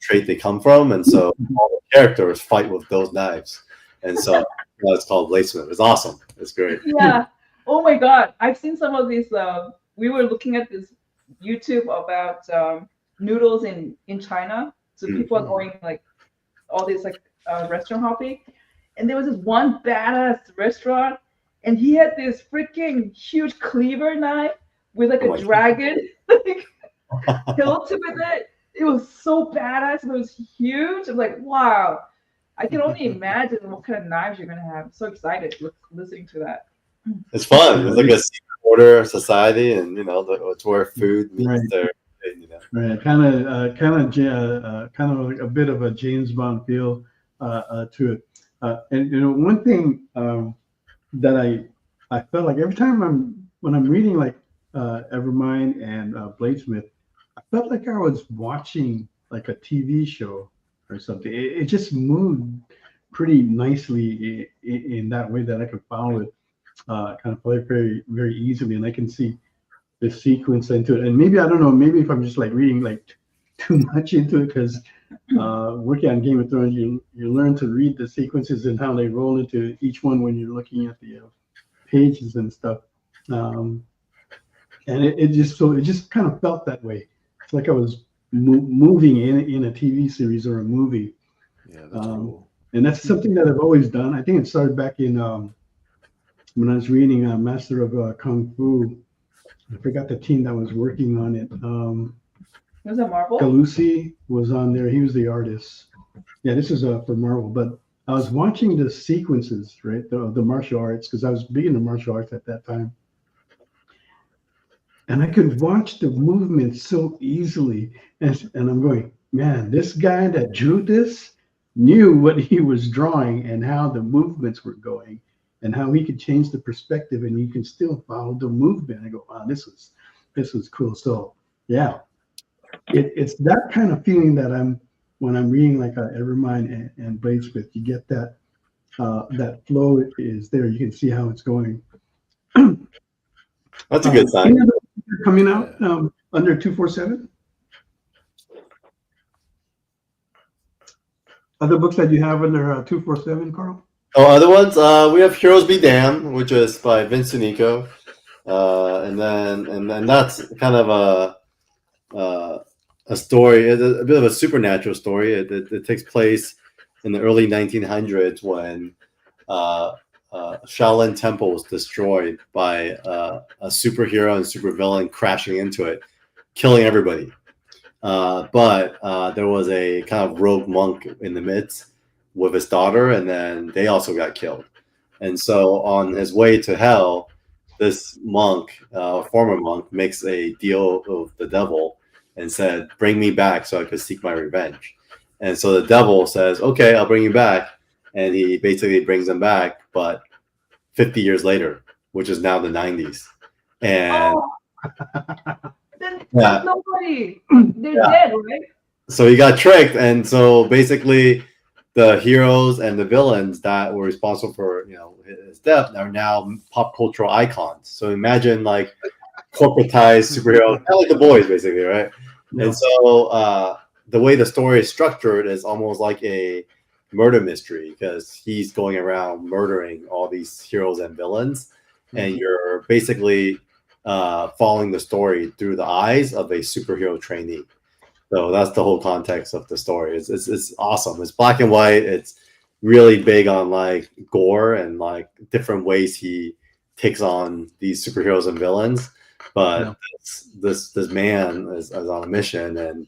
trait they come from. And so all the characters fight with those knives. And so it's called bladesmith. It's awesome. It's great. Yeah. Oh my God. I've seen some of these. We were looking at this YouTube about noodles in China. So people are going like all these like restaurant hopping, and there was this one badass restaurant, and he had this freaking huge cleaver knife with like a dragon hilt with it. It was so badass. It was huge. I'm like, wow. I can only imagine what kind of knives you're gonna have. I'm so excited listening to that. It's fun. It's like a secret order society, and it's where food meets their. Right, kind of like a bit of a James Bond feel to it. And one thing that I felt like every time when I'm reading like Evermind and Bladesmith, I felt like I was watching like a TV show or something. It just moved pretty nicely in that way that I could follow it, kind of play very, very easily, and I can see the sequence into it. And maybe, I don't know, maybe if I'm just like reading like too much into it, because working on Game of Thrones, you learn to read the sequences and how they roll into each one when you're looking at the pages and stuff. And it just kind of felt that way. It's like I was moving in a TV series or a movie. Yeah, that's cool. And that's something that I've always done. I think it started back in when I was reading Master of Kung Fu. I forgot the team that was working on it. Was it Marvel? Galusi was on there. He was the artist. Yeah, this is for Marvel. But I was watching the sequences, right, the martial arts, because I was big into martial arts at that time. And I could watch the movement so easily. And I'm going, man, this guy that drew this knew what he was drawing and how the movements were going and how he could change the perspective, and you can still follow the movement. I go, wow, this was cool. So yeah, it's that kind of feeling that when I'm reading like Evermind and Bladesmith, you get that that flow is there. You can see how it's going. That's a good sign. coming out under 247? Other books that you have under 247, Carl? Oh, other ones. We have Heroes Be Damned, which is by Vince Nico, and then that's kind of a story, a bit of a supernatural story. It takes place in the early 1900s when Shaolin Temple was destroyed by a superhero and supervillain crashing into it, killing everybody. But there was a kind of rogue monk in the midst with his daughter, and then they also got killed. And so on his way to hell, this monk, former monk, makes a deal with the devil and said, "Bring me back so I could seek my revenge." And so the devil says, "Okay, I'll bring you back." And he basically brings him back, but 50 years later, which is now the 90s. And Then yeah. nobody. They're dead, right? So he got tricked, and so basically the heroes and the villains that were responsible for his death are now pop cultural icons. So imagine like corporatized superheroes, kind of like The Boys, basically, right? Yeah. And so the way the story is structured is almost like a murder mystery, because he's going around murdering all these heroes and villains, and you're basically following the story through the eyes of a superhero trainee. So that's the whole context of the story. It's awesome. It's black and white. It's really big on like gore and like different ways he takes on these superheroes and villains. But this man is on a mission, and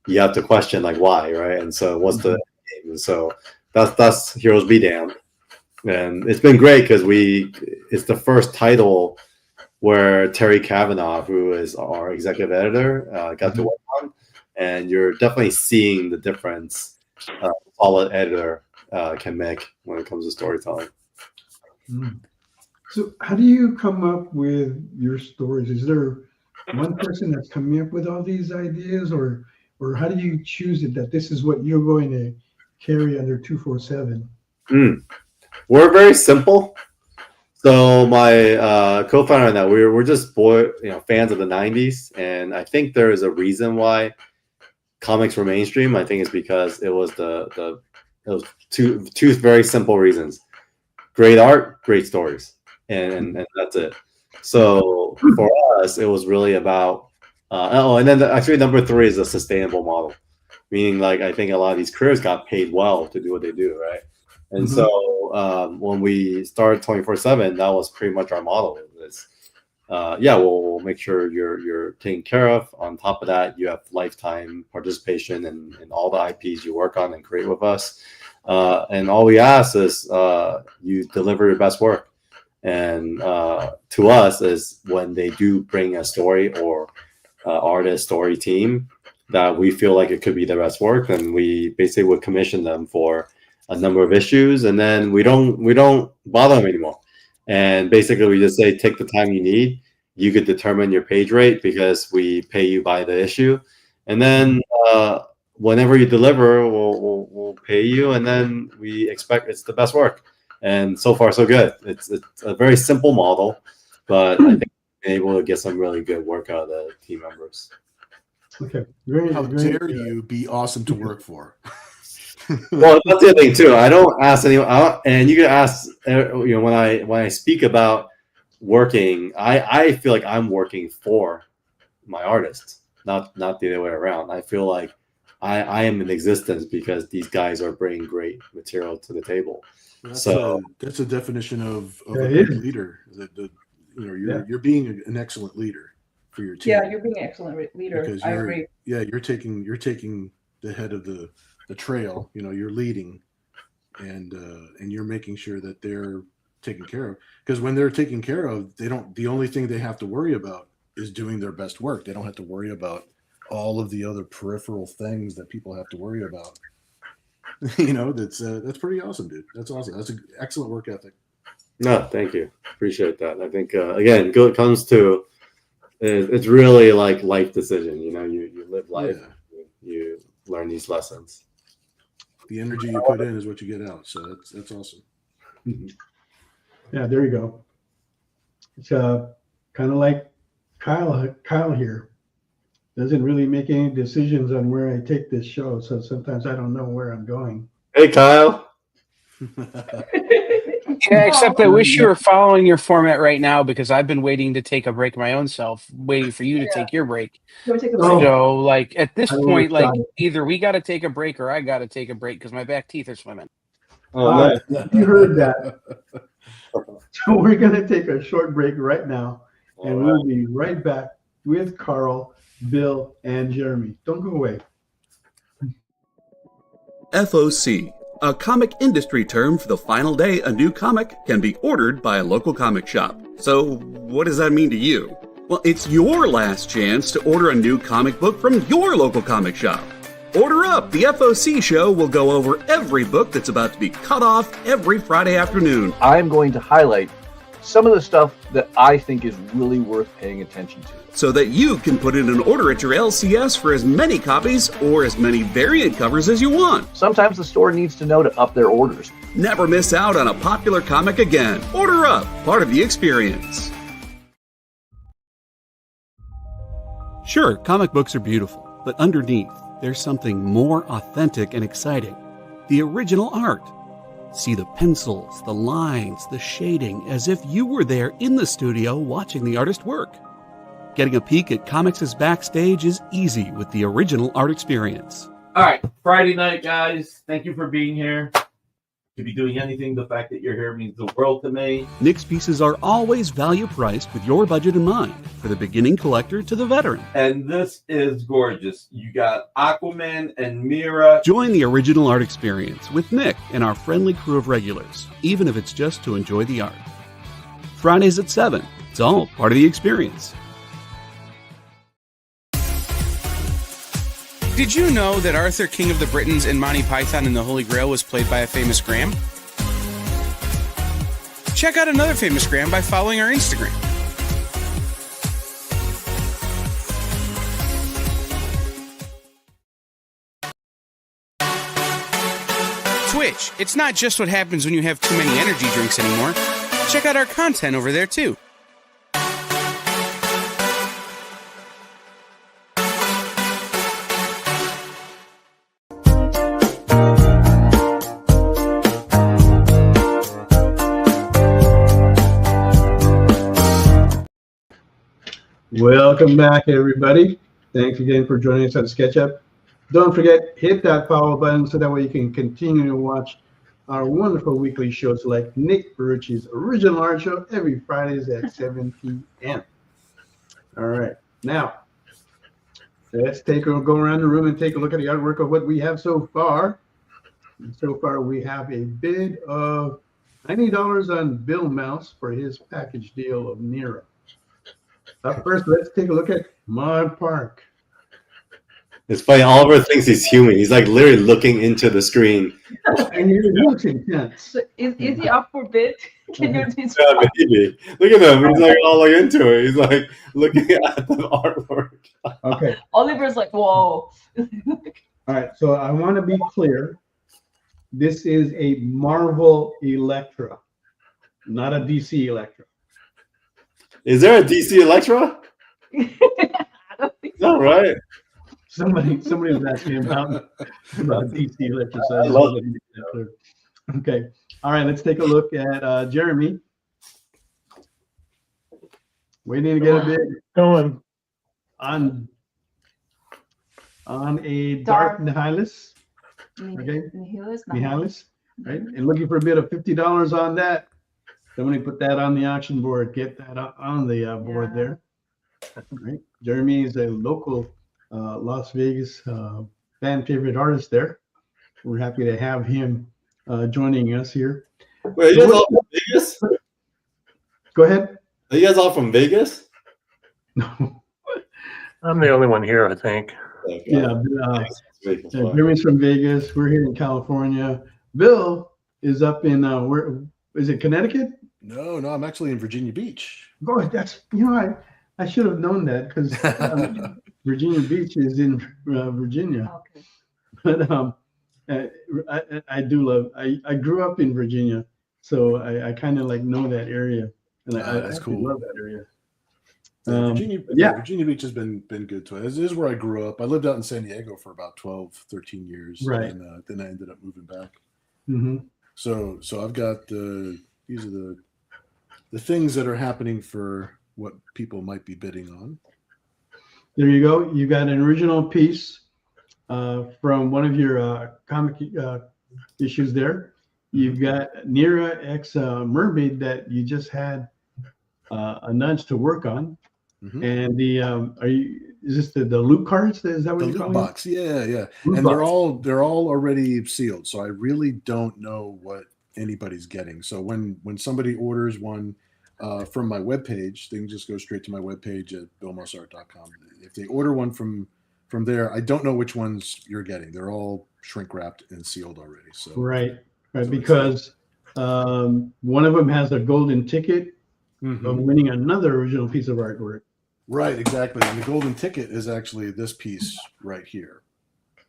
you have to question like why, right? And so what's the game? And so that's Heroes Be Damned, and it's been great because it's the first title where Terry Cavanaugh, who is our executive editor, got to work on. And you're definitely seeing the difference a solid editor can make when it comes to storytelling. So how do you come up with your stories? Is there one person that's coming up with all these ideas, or how do you choose it that this is what you're going to carry under 247? We're very simple. So my co-founder and that we're just fans of the 90s, and I think there is a reason why comics were mainstream. I think it's because it was two very simple reasons: great art, great stories, and that's it. So for us, it was really about and then actually number 3 is a sustainable model, meaning like I think a lot of these careers got paid well to do what they do, right? And so when we started 24/7, that was pretty much our model. It's we'll make sure you're taken care of. On top of that, you have lifetime participation in all the IPs you work on and create with us. And all we ask is you deliver your best work. And to us is when they do bring a story or artist story team that we feel like it could be the best work, then we basically would commission them for a number of issues, and then we don't bother them anymore. And basically, we just say, take the time you need. You could determine your page rate because we pay you by the issue, and then whenever you deliver, we'll pay you, and then we expect it's the best work. And so far, so good. It's a very simple model, but I think we've been able to get some really good work out of the team members. Okay. How dare you be awesome to work for? Well, that's the other thing too. I don't ask anyone, and you can ask. When I speak about working, I feel like I'm working for my artists, not the other way around. I feel like I am in existence because these guys are bringing great material to the table. That's So that's a definition of a good leader. You're being an excellent leader for your team. Yeah, you're being an excellent leader. Because I agree. Yeah, you're taking the head of the trail. You're leading, and you're making sure that they're taken care of. Because when they're taken care of, the only thing they have to worry about is doing their best work. They don't have to worry about all of the other peripheral things that people have to worry about. That's pretty awesome, dude. That's awesome. That's an excellent work ethic. No, thank you. Appreciate that. I think again, it comes to it's really like life decision. You live life, you learn these lessons. The energy you put in is what you get out. So that's awesome. Yeah, there you go. It's kind of like Kyle here doesn't really make any decisions on where I take this show, so sometimes I don't know where I'm going. Hey, Kyle. Yeah, except I wish you were following your format right now because I've been waiting to take a break my own self, waiting for you to take your break. Can we take a break? So, like, at this I point, like, overshot it. either we got to take a break or I got to take a break because my back teeth are swimming. Oh, All nice. right, you heard that. So we're going to take a short break right now, and we'll be right back with Carl, Bill, and Jeremy. Don't go away. FOC, a comic industry term for the final day a new comic can be ordered by a local comic shop. So, what does that mean to you? Well, it's your last chance to order a new comic book from your local comic shop. Order up! The FOC show will go over every book that's about to be cut off every Friday afternoon. I'm going to highlight some of the stuff that I think is really worth paying attention to, so that you can put in an order at your LCS for as many copies or as many variant covers as you want. Sometimes the store needs to know to up their orders. Never miss out on a popular comic again. Order up, part of the experience. Sure, comic books are beautiful, but underneath, there's something more authentic and exciting. The original art. See the pencils, the lines, the shading, as if you were there in the studio watching the artist work. Getting a peek at comics' backstage is easy with the original art experience. All right, Friday night, guys. Thank you for being here. To be doing anything, the fact that you're here means the world to me. Nick's pieces are always value priced with your budget in mind, for the beginning collector to the veteran. And this is gorgeous. You got Aquaman and Mira. Join the original art experience with Nick and our friendly crew of regulars, even if it's just to enjoy the art. Fridays at 7. It's all part of the experience. Did you know that Arthur, King of the Britons in Monty Python and the Holy Grail was played by a famous Graham? Check out another famous Graham by following our Instagram. Twitch. It's not just what happens when you have too many energy drinks anymore. Check out our content over there too. Welcome back, everybody. Thanks again for joining us on SketchUp. Don't forget, hit that follow button so that way you can continue to watch our wonderful weekly shows like Nick Ferrucci's Original Art Show every Fridays at 7 p.m. All right, now let's go around the room and take a look at the artwork of what we have so far. And so far, we have a bid of $90 on Bill Mouse for his package deal of Nero. Up first, let's take a look at Mod Park. It's funny. Oliver thinks he's human. He's like literally looking into the screen. And he looks intense. So is he up for bid? Can you please? Yeah, maybe. Look at him. He's like all like into it. He's like looking at the artwork. Okay. Oliver's like, whoa. All right. So I want to be clear. This is a Marvel Electra, not a DC Electra. Is there a DC Electra? I don't think No, right? Somebody was asking about DC Electra. So I love it. Okay. All right. Let's take a look at Jeremy. Waiting to get a bid Going. on a Dark Nihilus. Okay. Nihilus, right? And looking for a bid of $50 on that. Somebody put that on the auction board. Get that on the board there. Right. Jeremy is a local Las Vegas fan favorite artist there. We're happy to have him joining us here. Wait, are you guys all from Vegas? Go ahead. Are you guys all from Vegas? No. I'm the only one here, I think. Yeah. Jeremy's from Vegas. We're here in California. Bill is up in where is it, Connecticut? No, I'm actually in Virginia Beach. Boy, that's I should have known that because Virginia Beach is in Virginia. Okay. But I do love. I grew up in Virginia, so I kind of like know that area, and I that's actually cool. love that area. Virginia Beach has been good to it. This is where I grew up. I lived out in San Diego for about 12, 13 years. Right. And then I ended up moving back. Mm-hmm. So I've got these are the things that are happening for what people might be bidding on. There you go. You got an original piece from one of your comic issues there. You've got Nira X Mermaid that you just had a nudge to work on. Mm-hmm. And is this the loot cards? Is that what you're calling loot box? Yeah. Loot and box. they're all already sealed, so I really don't know what anybody's getting. So when somebody orders one from my webpage, they can just go straight to my webpage at billmossart.com. If they order one from there, I don't know which ones you're getting. They're all shrink wrapped and sealed already. So right, so because one of them has a golden ticket of winning another original piece of artwork. Right, exactly. And the golden ticket is actually this piece right here.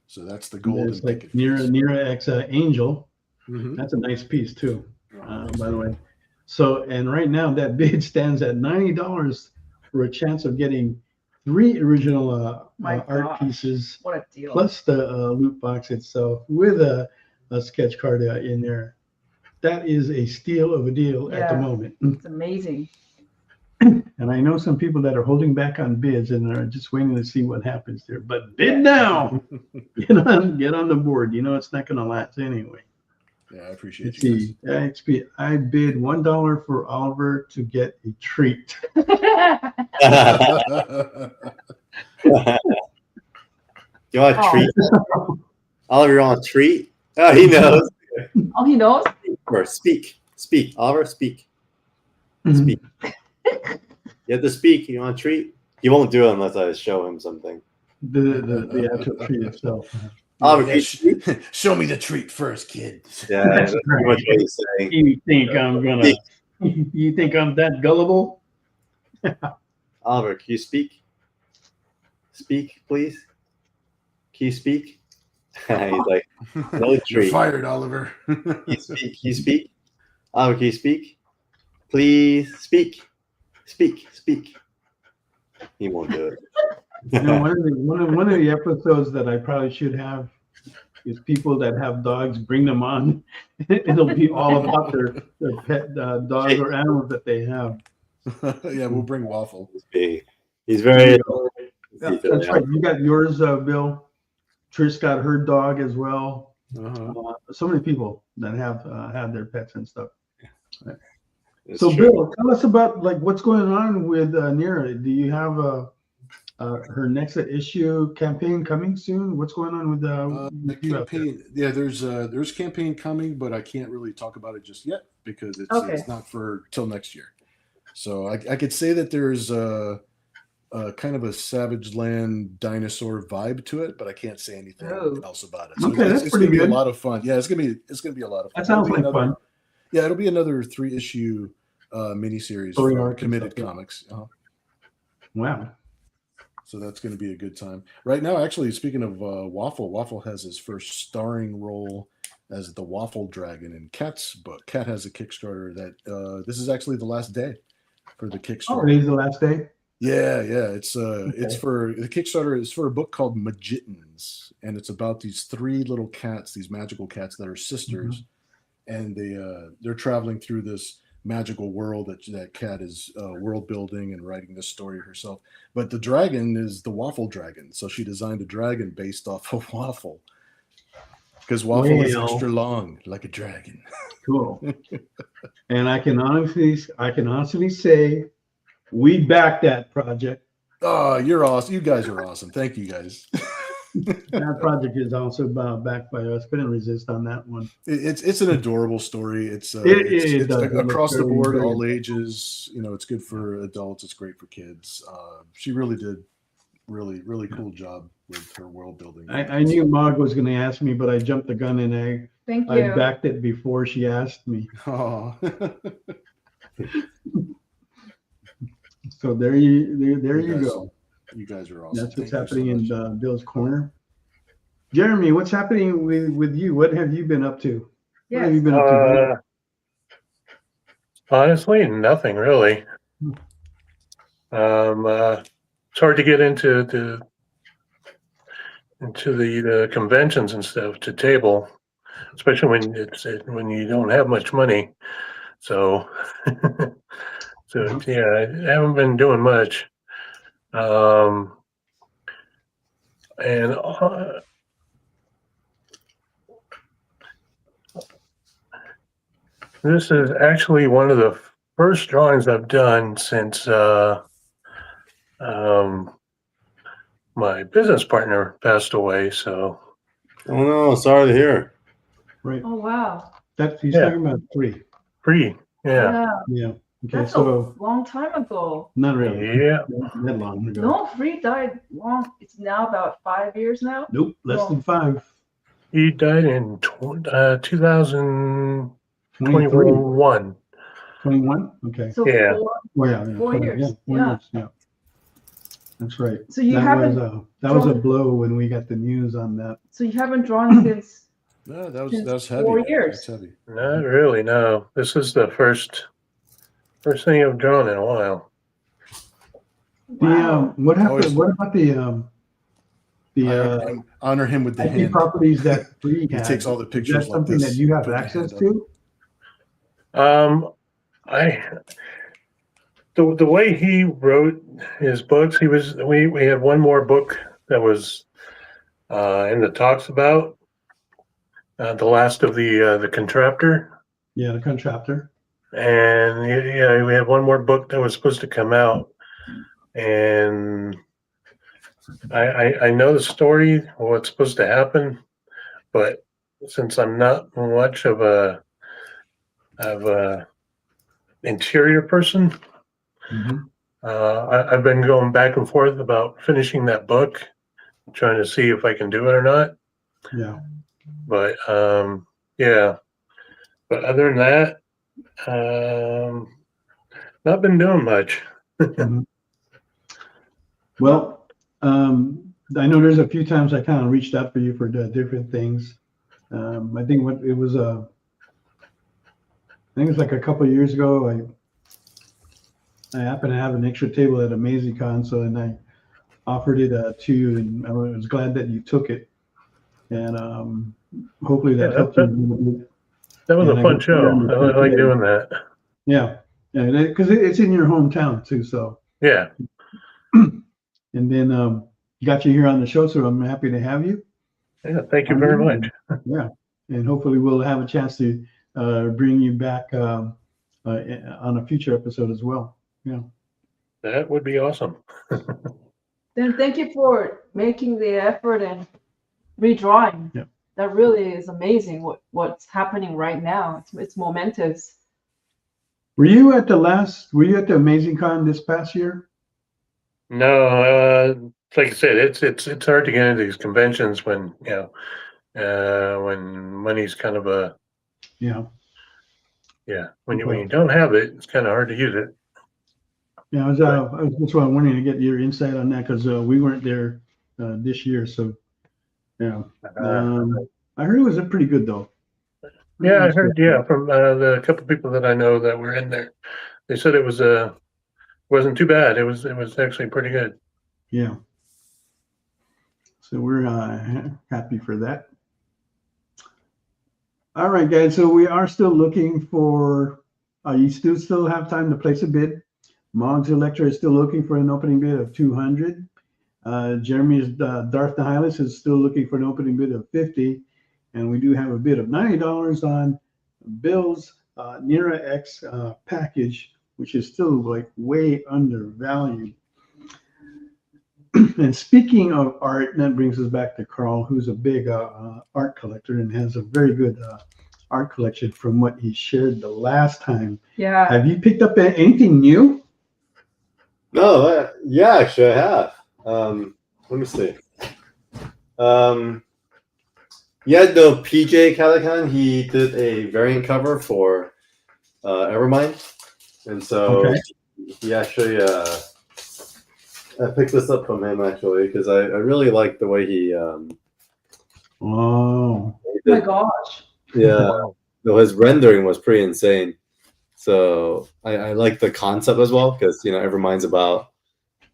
So that's the golden ticket. Nira X Angel. Mm-hmm. That's a nice piece too, by the way. So, and right now that bid stands at $90 for a chance of getting 3 original art pieces. What a deal! Plus the loot box itself with a sketch card in there. That is a steal of a deal at the moment. It's amazing. And I know some people that are holding back on bids and are just waiting to see what happens there. But bid now. Get on the board. You know it's not going to last anyway. Yeah, I appreciate you guys. I bid $1 for Oliver to get a treat. You want a treat? Oliver, you want a treat? Oh, he knows. Oh, he knows? Speak. Oliver, speak. Speak. You have to speak. You want a treat? He won't do it unless I show him something. The actual treat itself. Oliver, show me the treat first, kid. Yeah, that's pretty much what he's saying. You think I'm that gullible? Oliver, can you speak? Speak, please. Can you speak? He's like, no treat. You're fired, Oliver. Can you speak? Oliver, can you speak? Please speak. Speak. He won't do it. One of the episodes that I probably should have is people that have dogs, bring them on. It'll be all about their pet dogs or animals that they have. Yeah, we'll bring Waffle. He's very. That's right. You got yours, Bill. Trish got her dog as well. So many people that have had their pets and stuff. Right. So, true. Bill, tell us about what's going on with Nira. Do you have her next issue campaign coming soon? What's going on with the campaign? Yeah, there's campaign coming, but I can't really talk about it just yet because it's not for till next year. So I could say that there's a kind of a Savage Land dinosaur vibe to it, but I can't say anything else about it. So it's going to be a lot of fun. Yeah, it's going to be a lot of fun. That sounds like fun. Yeah, it'll be another 3-issue miniseries for Committed Comics. Wow. So that's going to be a good time. Right now, actually, speaking of Waffle has his first starring role as the Waffle Dragon in Kat's book. Kat has a Kickstarter that this is actually the last day for the Kickstarter. Oh, it is the last day? Yeah. It's for the Kickstarter is for a book called Magitans, and it's about these 3 little cats, these magical cats that are sisters, and they're traveling through this magical world that Kat is world building and writing this story herself. But the dragon is the Waffle Dragon, so she designed a dragon based off of Waffle because Waffle is extra long, like a dragon. Cool. And I can honestly say we backed that project. Oh, you're awesome! You guys are awesome. Thank you, guys. That project is also backed by us. Couldn't resist on that one. It's an adorable story. It's across the board, all ages. It's good for adults. It's great for kids. She really did really cool job with her world building. I knew Mog was going to ask me, but I jumped the gun and I backed it before she asked me. Oh. So there you go. You guys are awesome. That's what's happening in Bill's corner. Jeremy, what's happening with you? What have you been up to? Yes. What have you been up to? Honestly, nothing really. It's hard to get into the conventions and stuff to table, especially when you don't have much money. So, yeah, I haven't been doing much. And this is actually one of the first drawings I've done since my business partner passed away. So, Oh no, sorry to hear. Right. Oh wow. He's Yeah. talking about three. free, yeah. Yeah. Okay. That's So a long time ago. not really. Yeah. Not that long ago. No, Free died long. It's now about 5 years now. Nope. Less than 5. He died in 2021. 21. Okay. So Yeah. Well, yeah. 4 years. Yeah. 4 Yeah. years. Yeah. That's right. So you haven't. That was a drawn- blow when we got the news on that. So you haven't drawn since. No, that Since was heavy. 4 man. years. That's heavy. Not really, no. This is the first thing I've drawn in a while. Wow. What happened? Always- What about the Honor him with the IP hand. properties that Free He had? takes all the Is pictures that like something this, that you have put the access hand to? The way he wrote his books, we had one more book that was in the talks about the last of the contraptor, Yeah, the contractor. and yeah, we had one more book that was supposed to come out, and I know the story, what's supposed to happen, but since I'm not much of a interior person, I've been going back and forth about finishing that book, trying to see if I can do it or not. Yeah. But yeah. But other than that, not been doing much. Well, I know there's a few times I kind of reached out for you for different things. I think it was like a couple of years ago. I happened to have an extra table at AmazingCon, so then I offered it to you, and I was glad that you took it. And hopefully that helped you. That was And a I fun guess show. I'm I like today. doing that. Yeah, because it's in your hometown too. So Yeah. and then got you here on the show, so I'm happy to have you. Yeah. Thank you very much. Yeah, and hopefully we'll have a chance to bring you back on a future episode as well. Yeah, That would be awesome. Then thank you for making the effort and redrawing. Yeah. That really is amazing what's happening right now. It's momentous. Were you at the AmazingCon this past year? No, like I said, it's hard to get into these conventions when when money's kind of a Yeah. when you don't have it, it's kind of hard to use it. Yeah, I was that's why I'm wanting to get your insight on that, because we weren't there this year. So yeah, I heard it was pretty good though. Yeah, I heard. Yeah, from the couple people that I know that were in there, they said it wasn't too bad. It was actually pretty good. Yeah. So we're happy for that. All right, guys. So we are still looking for. You still have time to place a bid. Moggs Electra is still looking for an opening bid of 200. Jeremy's Darth Nihilus is still looking for an opening bid of 50. And we do have a bid of $90 on Bill's Nira X package, which is still like way undervalued. And speaking of art, that brings us back to Carl, who's a big art collector and has a very good art collection from what he shared the last time. Yeah. Have you picked up anything new? No, yeah, actually I have. Let me see. Yeah, the PJ Calican, he did a variant cover for Evermind. And so he actually, I picked this up from him actually, because I really like the way he. Oh my gosh. Yeah, no, his rendering was pretty insane. So I like the concept as well, because Evermind's about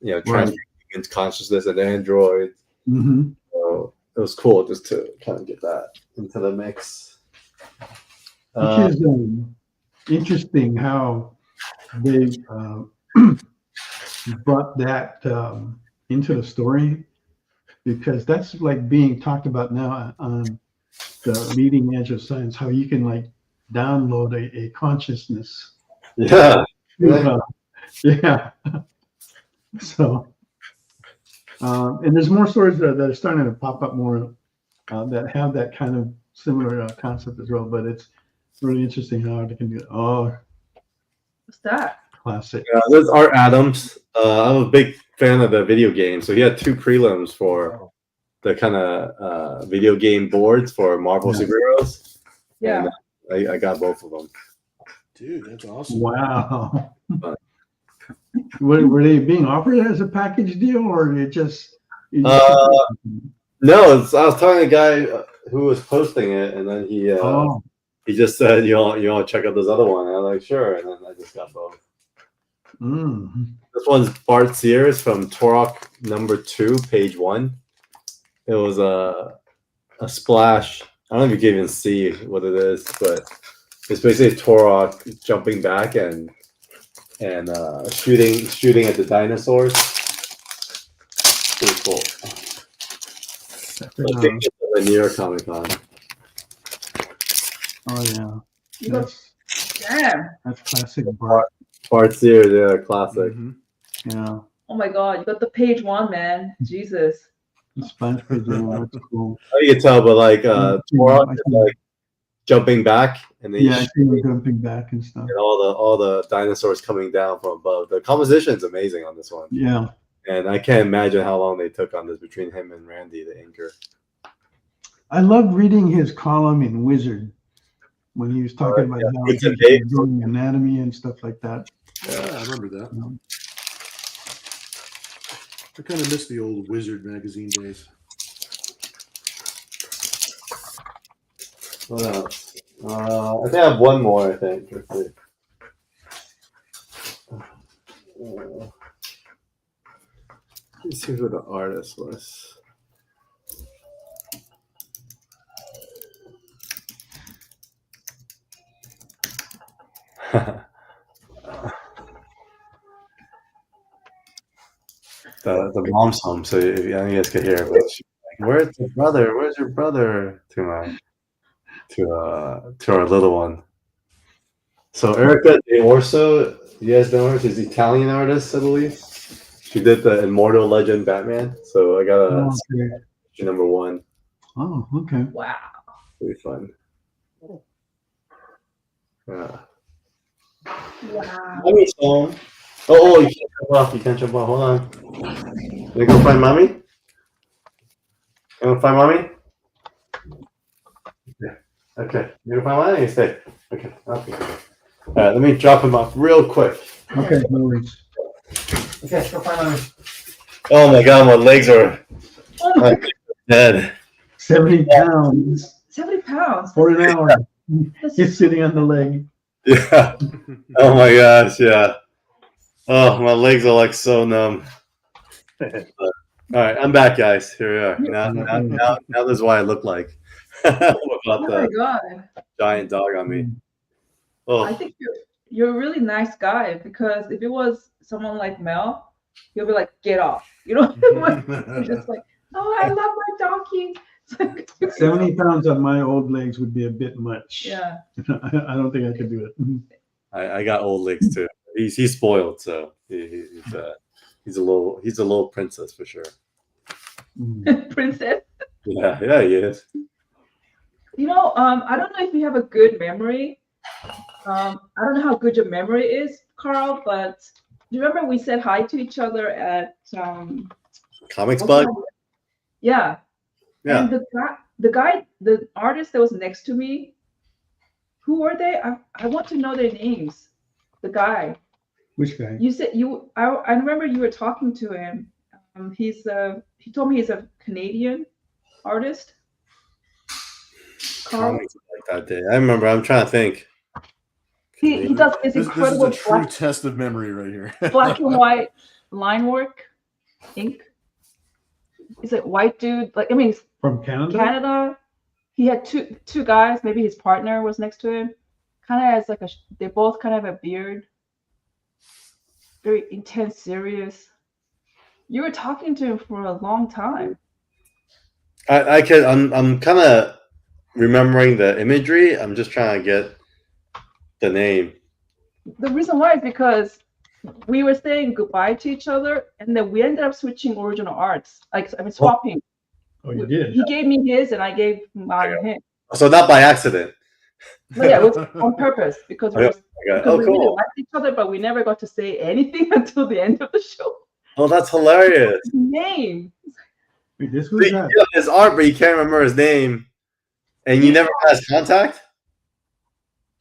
transferring into consciousness and Android. Mm-hmm. So it was cool just to kind of get that into the mix. Which is interesting how they brought that into the story, because that's like being talked about now on the leading edge of science, how you can like download a consciousness. Yeah. Yeah. So, and there's more stories that are starting to pop up more that have that kind of similar concept as well, but it's really interesting how they can do it. Oh, What's that? classic. There's Art Adams. I'm a big fan of the video game, so he had 2 prelims for the kind of video game boards for Marvel superheroes. Yeah. And I got both of them. Dude, that's awesome. Wow. Were they being offered as a package deal, or it just? No, I was talking to a guy who was posting it, and then he just said, "You want to check out this other one?" And I'm like, "Sure," and then I just got both. This one's Bart Sears from Turok #2, page 1. It was a splash. I don't know if you can even see what it is, but it's basically Turok jumping back and shooting at the dinosaurs. Pretty cool. I think it's at the New York Comic Con. Oh yeah. Damn. That's classic Bart. Bart Sears, yeah, classic. Yeah. Oh my God, you got the page 1, man. Jesus. The sponge page, that's cool. You can tell, but like Turok is like jumping back, and then I see him jumping back and stuff. And all the dinosaurs coming down from above. The composition is amazing on this one. Yeah. And I can't imagine how long they took on this between him and Randy, the inker. I loved reading his column in Wizard when he was talking about how he was doing anatomy and stuff like that. Yeah, I remember that. I kind of miss the old Wizard magazine days. What else? I think I have one more, I think. Let's see. Let's see who the artist was. The mom's home, so if you guys could hear, but she's like, "Where's the brother? Where's your brother?" To our little one. So Erica De Orso, you guys know her? She's an Italian artist, I believe. She did the Immortal Legend Batman. So I got #1. Oh, okay. Wow. Pretty fun. Yeah. Wow. Mommy's home. Oh, you can't jump off. You can't jump off. Hold on. You go find mommy? You want to find mommy? Yeah. Okay. You go find mommy? You stay. Okay. Okay. All right. Let me drop him off real quick. Okay. No worries. Okay. Go find mommy. Oh my God, my legs are dead. 70 pounds. 70 pounds. For an hour. He's sitting on the leg. Yeah. Oh my gosh. Yeah. Oh, my legs are like so numb. All right, I'm back, guys. Here we are. Now this is what I look like. Without my God. Giant dog on me. Oh. I think you're a really nice guy, because if it was someone like Mel, he'll be like, "Get off," you know. You're just like, "Oh, I love my doggy." 70 pounds on my old legs would be a bit much. Yeah. I don't think I could do it. I got old legs too. He's spoiled, so he's a little princess for sure. Princess. Yeah, he is. You know, I don't know if you have a good memory. I don't know how good your memory is, Carl, but do you remember we said hi to each other at Comics Bug? Yeah. Yeah. And the artist that was next to me, who were they? I want to know their names. The guy. Which guy? You said I remember you were talking to him. He told me he's a Canadian artist. Carl. Like that day. I remember. I'm trying to think. He does this incredible is a true test of memory right here. black and white line work. Inc. He's a white dude. Like, I mean, he's From Canada? Canada. He had two guys. Maybe his partner was next to him. Kind of has like they both kind of have a beard. Very intense, serious. You were talking to him for a long time. I'm kind of remembering the imagery. I'm just trying to get the name. The reason why is because we were saying goodbye to each other, and then we ended up switching original arts. Like, I mean, swapping. Oh, you did? He gave me his, and I gave mine him. So not by accident. But yeah, it was on purpose because we, Oh, we really cool. liked each other, but we never got to say anything until the end of the show. Oh, that's hilarious. His name. Wait, this So was you that. know his art, but you can't remember his name, and you never had his contact.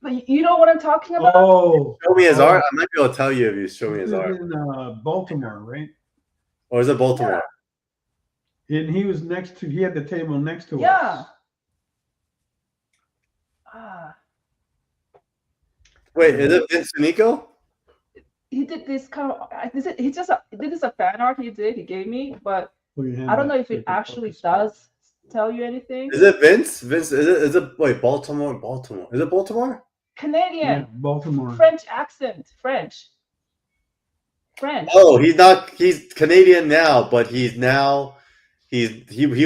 But you know what I'm talking about? Oh, Show me his art. I might be able to tell you if you show me his this art. was in Baltimore, right? Or is it Baltimore? And he was next to. He had the table next to Yeah. us. Ah, Wait, is it Vince Nico? he did this kind of. He just this is a fan art he did. He gave me, but Put your hand I don't up know if so you it can actually focus. does tell you anything. Is it Vince? Vince? Is it? Wait, Baltimore. Baltimore. Is it Baltimore? Canadian, Yeah, Baltimore. French accent, French. Oh, he's not. He's Canadian now, but he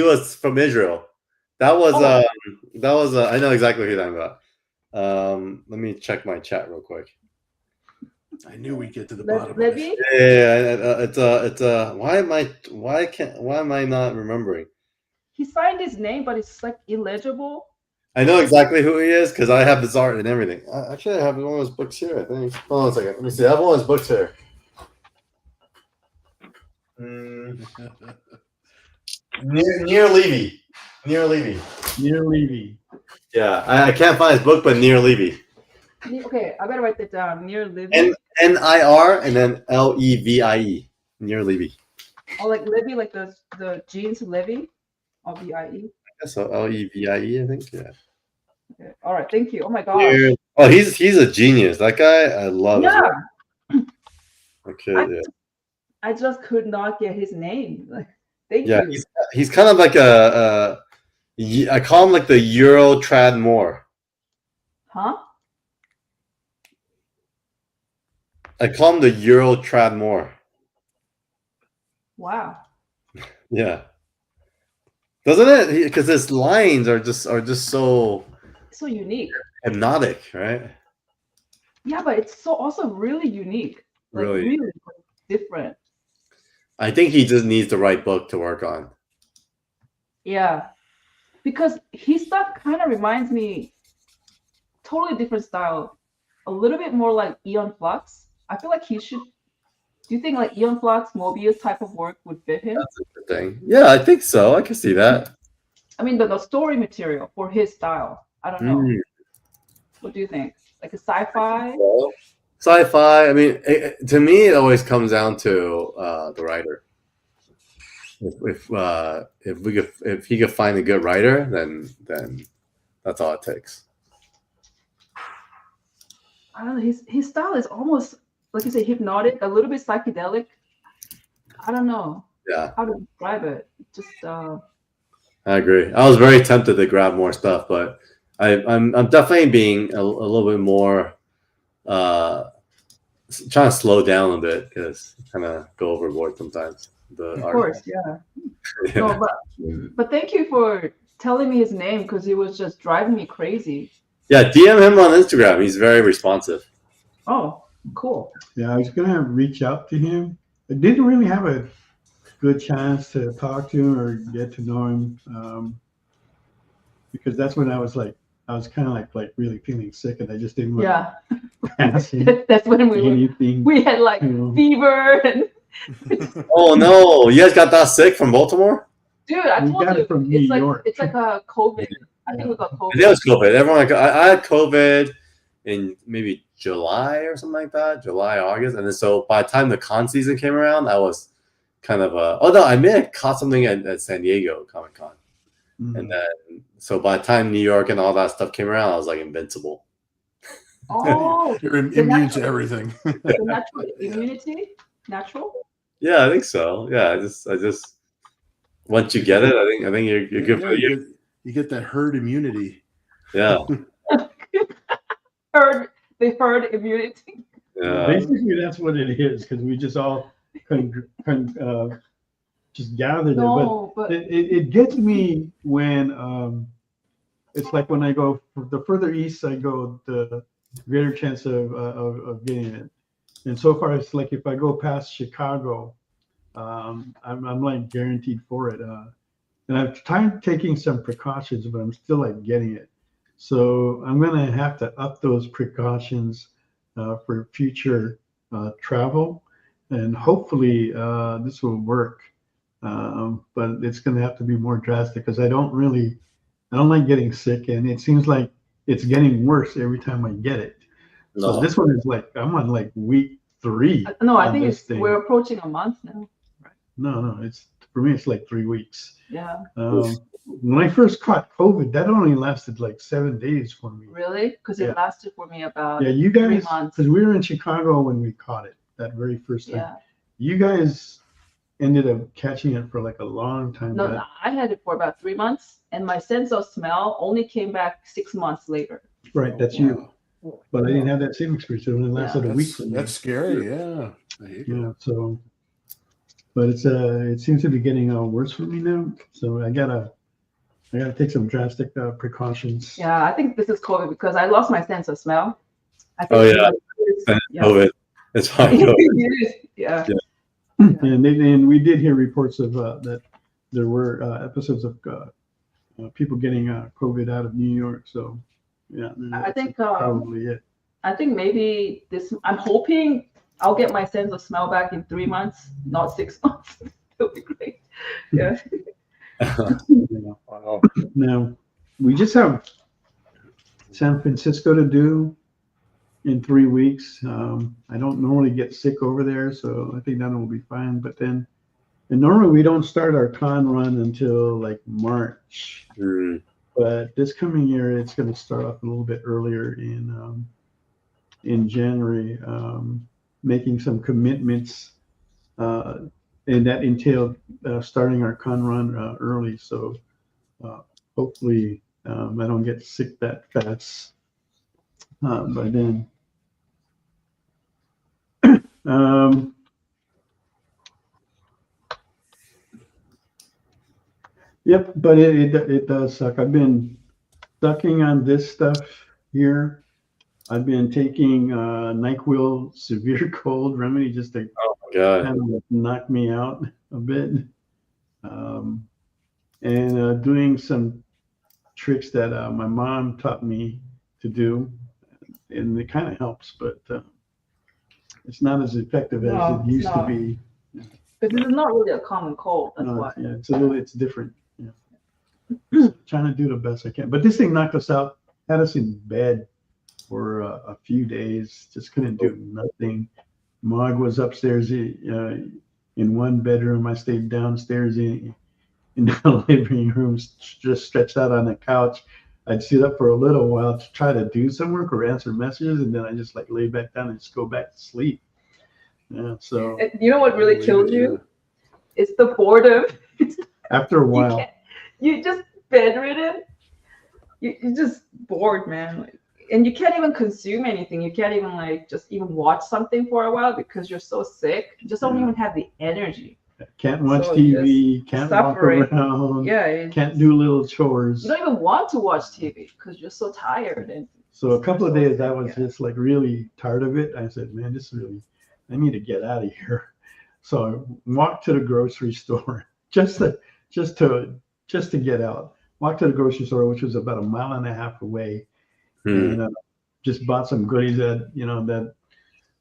was from Israel. That was I know exactly who you're talking about. Let me check my chat real quick. I knew we'd get to the bottom of Levy? it. Yeah, it's why am I not remembering? He signed his name, but it's like illegible. I know exactly who he is because I have his art and everything. Actually, I have one of his books here. I think. Hold on a second. Let me see. I have one of his books here. Near Levy. Near Levy. Near Levy. Yeah, I can't find his book, but Near Levy. Okay, I better write that down. Near Levy. NIR and then LEVIE. Near Levy. Oh, like Levy, like the jeans Levy, or VIE. So LEVIE, I think. Yeah. Okay. All right, thank you. Oh my gosh. Near, oh, he's a genius. That guy, I love. Yeah. Okay. I just could not get his name. Like, thank Yeah, you. he's kind of like I call him like the Euro Trad Moore. Huh? I call him the Euro Trad Moore. Wow. Yeah. Doesn't it? Because his lines are just so unique. hypnotic, right? Yeah, but it's so also really unique. Like, Really different. I think he just needs the right book to work on. Yeah. Because his stuff kind of reminds me totally different style. A little bit more like Eon Flux. I feel like he should. Do you think like Eon Flux, Mobius type of work would fit him? That's a good thing. Yeah, I think so. I can see that. I mean, the story material for his style. I don't know. What do you think? Like a sci-fi? Sci-fi. I mean, to me, it always comes down to the writer. If he could find a good writer, then that's all it takes. I don't know. His style is almost, like you say, hypnotic, a little bit psychedelic. I don't know. Yeah. How to describe it? Just. I agree. I was very tempted to grab more stuff, but I'm definitely being a little bit more trying to slow down a bit because kind of go overboard sometimes. Of course, yeah. No, but thank you for telling me his name because he was just driving me crazy. Yeah, DM him on Instagram. He's very responsive. Oh, cool. Yeah, I was gonna reach out to him. I didn't really have a good chance to talk to him or get to know him because that's when I was kind of like really feeling sick, and I just didn't want to pass him. That's when we had like fever and. Oh no! You guys got that sick from Baltimore? Dude, I told you from New York. It's like a COVID. I think we got COVID. It was COVID. Everyone, I had COVID in maybe July or something like that. July, August, and then so by the time the con season came around, I was kind of I may have caught something at San Diego Comic Con, and then so by the time New York and all that stuff came around, I was like invincible. Oh, you're immune to everything. The natural immunity, natural. Yeah, I think so. Yeah, I just once you get it, I think you're good for the year. You get that herd immunity. Yeah. They heard immunity. Yeah. Basically, that's what it is because we just all just gathered there. No, But but it gets me when it's like when I go the further east I go, the greater chance of getting it. And so far, it's like if I go past Chicago, I'm like guaranteed for it. And I've tried taking some precautions, but I'm still like getting it. So I'm gonna have to up those precautions for future travel, and hopefully this will work. But it's gonna have to be more drastic because I don't like getting sick, and it seems like it's getting worse every time I get it. So No. this one is like I'm on like week 3. no, I on think this it's thing. we're approaching a month now. No, it's for me it's like 3 weeks. Yeah. When I first caught COVID, that only lasted like 7 days for me. Really? Because it Yeah. lasted for me about Yeah, you 3 guys, months. because we were in Chicago when we caught it that very first time. Yeah. You guys ended up catching it for like a long time. No, but- I had it for about 3 months, and my sense of smell only came back 6 months later. Right, that's you. But I didn't have that same experience. It only lasted a week for me. That's scary. Yeah. I hate Yeah, so, but it seems to be getting worse for me now. So I gotta take some drastic precautions. Yeah, I think this is COVID because I lost my sense of smell. I Oh, think yeah. yeah. COVID. It's fine. COVID. It is, yeah. And we did hear reports of that there were episodes of people getting COVID out of New York. So yeah, I think probably it. I think maybe this. I'm hoping I'll get my sense of smell back in 3 months, not 6 months. That'll be great. Yeah. Yeah. Wow. Now we just have San Francisco to do in 3 weeks. I don't normally get sick over there, so I think that will be fine. But then, and normally we don't start our con run until like March. Mm. But this coming year, it's going to start off a little bit earlier in January, making some commitments, and that entailed starting our con run early. So hopefully I don't get sick that fast by then. Yep, but it does suck. I've been sucking on this stuff here. I've been taking NyQuil severe cold remedy just to Oh my God. kind of knock me out a bit, and doing some tricks that my mom taught me to do, and it kind of helps, but it's not as effective as No, it used to no. be. But this is not really a common cold. That's why. Yeah, it's different. Yeah. Trying to do the best I can, but this thing knocked us out, had us in bed for a few days. Just couldn't do nothing. Mog was upstairs in one bedroom. I stayed downstairs in the living room, just stretched out on the couch. I'd sit up for a little while to try to do some work or answer messages, and then I just like lay back down and just go back to sleep. Yeah, so And you know what really killed you? It's the boredom. after a while, You just bedridden. You're just bored, man. Like, and you can't even consume anything. You can't even like just even watch something for a while because you're so sick. You just don't even have the energy. can't watch So TV, can't suffering. walk around, Yeah. can't do little chores. You don't even want to watch TV because you're so tired. And So a couple of days I was Yeah. just like really tired of it. I said, man, I need to get out of here. So I walked to the grocery store just to get out. Walked to the grocery store, which was about 1.5 miles away, and just bought some goodies that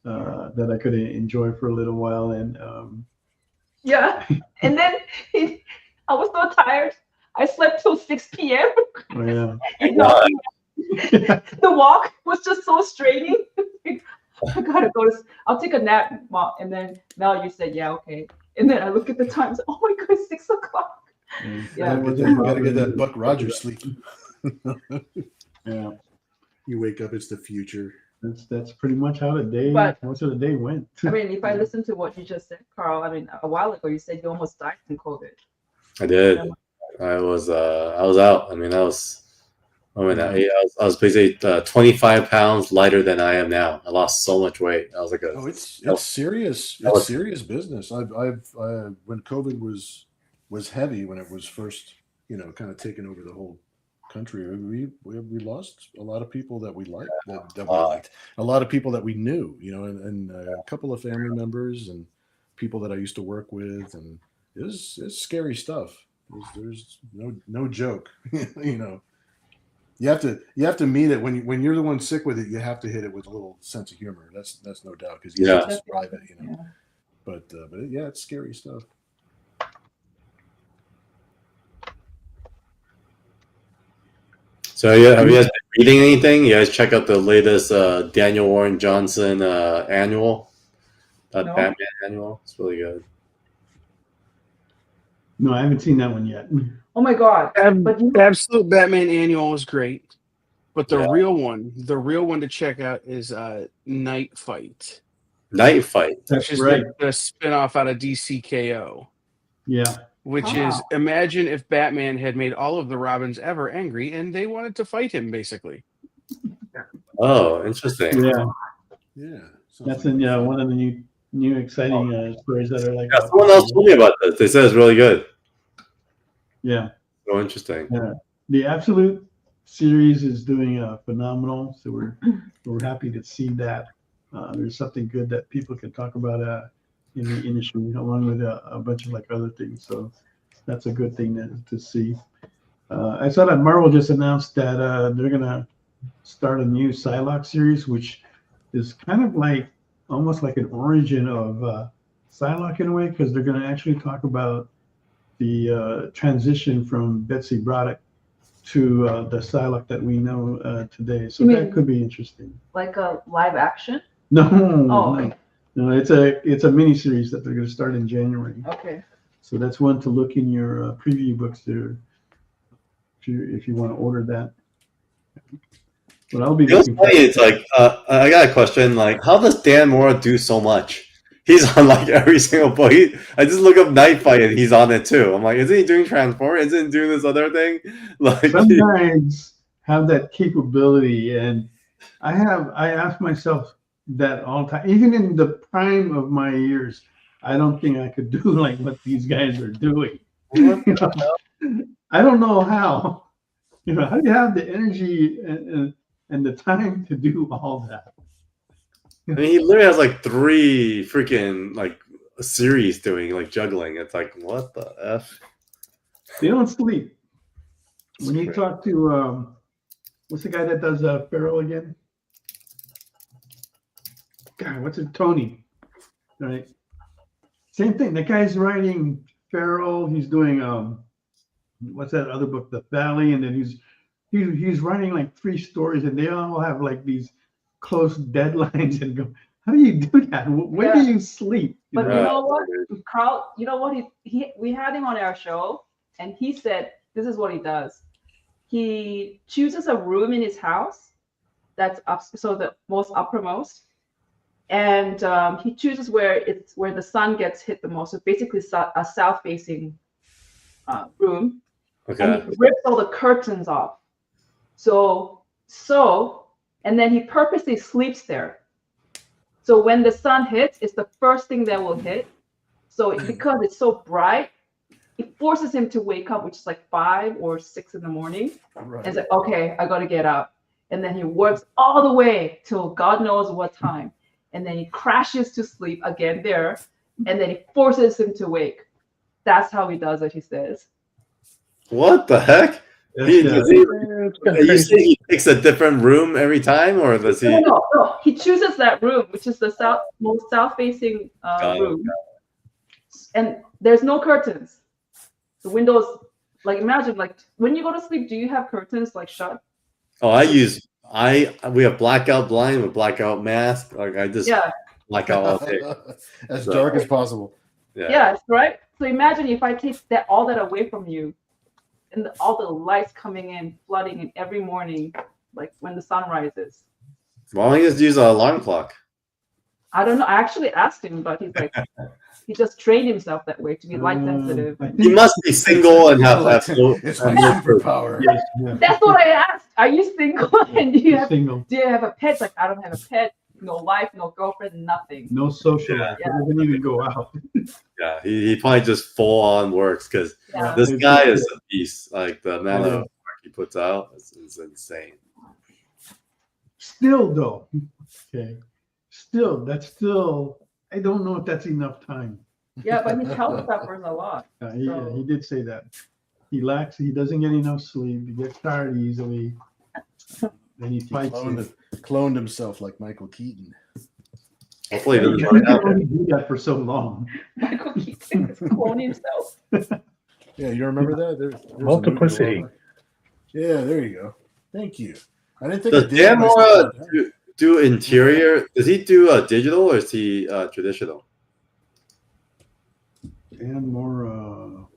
that I could enjoy for a little while. And yeah. And then I was so tired. I slept till 6 p.m. oh, yeah. You know, the walk was just so straining. I gotta go. I'll take a nap, Mom. And then now you said, yeah, okay. And then I look at the time. Oh my God, it's 6 o'clock. Yeah. Gotta get that Buck Rogers sleep. Yeah. You wake up, it's the future. That's pretty much how the day, But- most of the day went. I mean, if I listen to what you just said, Carl, I mean, a while ago you said you almost died from COVID. I did. I was out. I mean, I was basically 25 pounds lighter than I am now. I lost so much weight. I was like Oh, it's serious. It's serious business. I've when COVID was heavy, when it was first, kind of taking over the whole country, we lost a lot of people that we liked, that we liked, a lot of people that we knew, and a couple of family members and people that I used to work with, and it's scary stuff. There's no joke. You have to meet it when you're the one sick with it. You have to hit it with a little sense of humor. That's no doubt, because you have to describe it. Yeah. But yeah, it's scary stuff. So have you guys been reading anything? You guys check out the latest Daniel Warren Johnson annual, Batman annual. It's really good. No, I haven't seen that one yet. Oh my God! But Absolute Batman annual was great, but the real one to check out is Night Fight. Night Fight. That's Which is right. the spinoff out of DCKO. Yeah. Which is, imagine if Batman had made all of the Robins ever angry and they wanted to fight him, basically. Oh, interesting. Yeah. Yeah. That's in one of the new exciting stories that are like. Yeah, someone else told me about this. They said it's really good. Yeah. So interesting. Yeah. The Absolute series is doing phenomenal. So we're happy to see that. There's something good that people can talk about in the industry, along with a bunch of other things. So that's a good thing to see. I saw that Marvel just announced that they're gonna start a new Psylocke series, which is kind of almost like an origin of Psylocke in a way, because they're gonna actually talk about the transition from Betsy Braddock to the Psylocke that we know today. So that could be interesting. like a live action? No, Oh, no, it's a mini series that they're going to start in January. okay. So that's one to look in your preview books there, if you want to order that. But I'll be. It's funny. It's I got a question. How does Dan Mora do so much? He's on every single book. I just look up Night Fight and he's on it too. I'm like, isn't he doing Transformers? Isn't he doing this other thing? Some guys have that capability, and I ask myself that all the time. Even in the prime of my years, I don't think I could do what these guys are doing. I don't know how. How do you have the energy and the time to do all that? I mean, he literally has 3 freaking series doing juggling. It's what the F? They don't sleep. When you talk to what's the guy that does Feral again? God, what's it? Tony, right? Same thing. The guy's writing Feral. He's doing what's that other book, The Valley, and then he's writing 3 stories, and they all have these close deadlines. And go, how do you do that? Where do you sleep? But you know what, Carl? You know what? We had him on our show, and he said this is what he does. He chooses a room in his house that's up, so the most uppermost, and he chooses where the sun gets hit the most. So basically, a south-facing room. Okay. And he rips all the curtains off. And then he purposely sleeps there. So when the sun hits, it's the first thing that will hit. So because it's so bright, it forces him to wake up, which is 5 or 6 in the morning. Right. And it's okay, I got to get up. And then he works all the way till God knows what time. And then he crashes to sleep again there. And then he forces him to wake. That's how he does it, he says. What the heck? You say he picks a different room every time, or does he? No. He chooses that room, which is the most south-facing room, and there's no curtains. The windows, imagine, when you go to sleep, do you have curtains shut? Oh, we have blackout blind with blackout mask. I just blackout all day. As dark as possible. Yeah, right. So imagine if I take all that away from you. And all the lights coming in, flooding in every morning, when the sun rises. Why don't you just use an alarm clock? I don't know. I actually asked him, but he's like, he just trained himself that way to be light sensitive. I You think must be single and have no. It's my superpower. yes, yeah. That's what I asked. Are you single? And do you Single, have a pet? Like, I don't have a pet. No wife, no girlfriend, nothing. no social. Yeah. life. Doesn't even go out. Yeah, he probably just full on works because Yeah. this guy is a beast. Like the amount of work he puts out is insane. Still though, okay. That's still. I don't know if that's enough time. Yeah, but his health suffers a lot. He did say that. He lacks. He doesn't get enough sleep. He gets tired easily. And he fights. Cloned himself like Michael Keaton. Hopefully, he You doesn't can run out. only do that for so long. Michael Keaton is cloning himself. Yeah, you remember that? There's a movie Multiplicity. going on. Yeah, there you go. Thank you. I didn't think Does I did. Dan but I Mora still- do interior? Does he do digital or is he traditional? And more.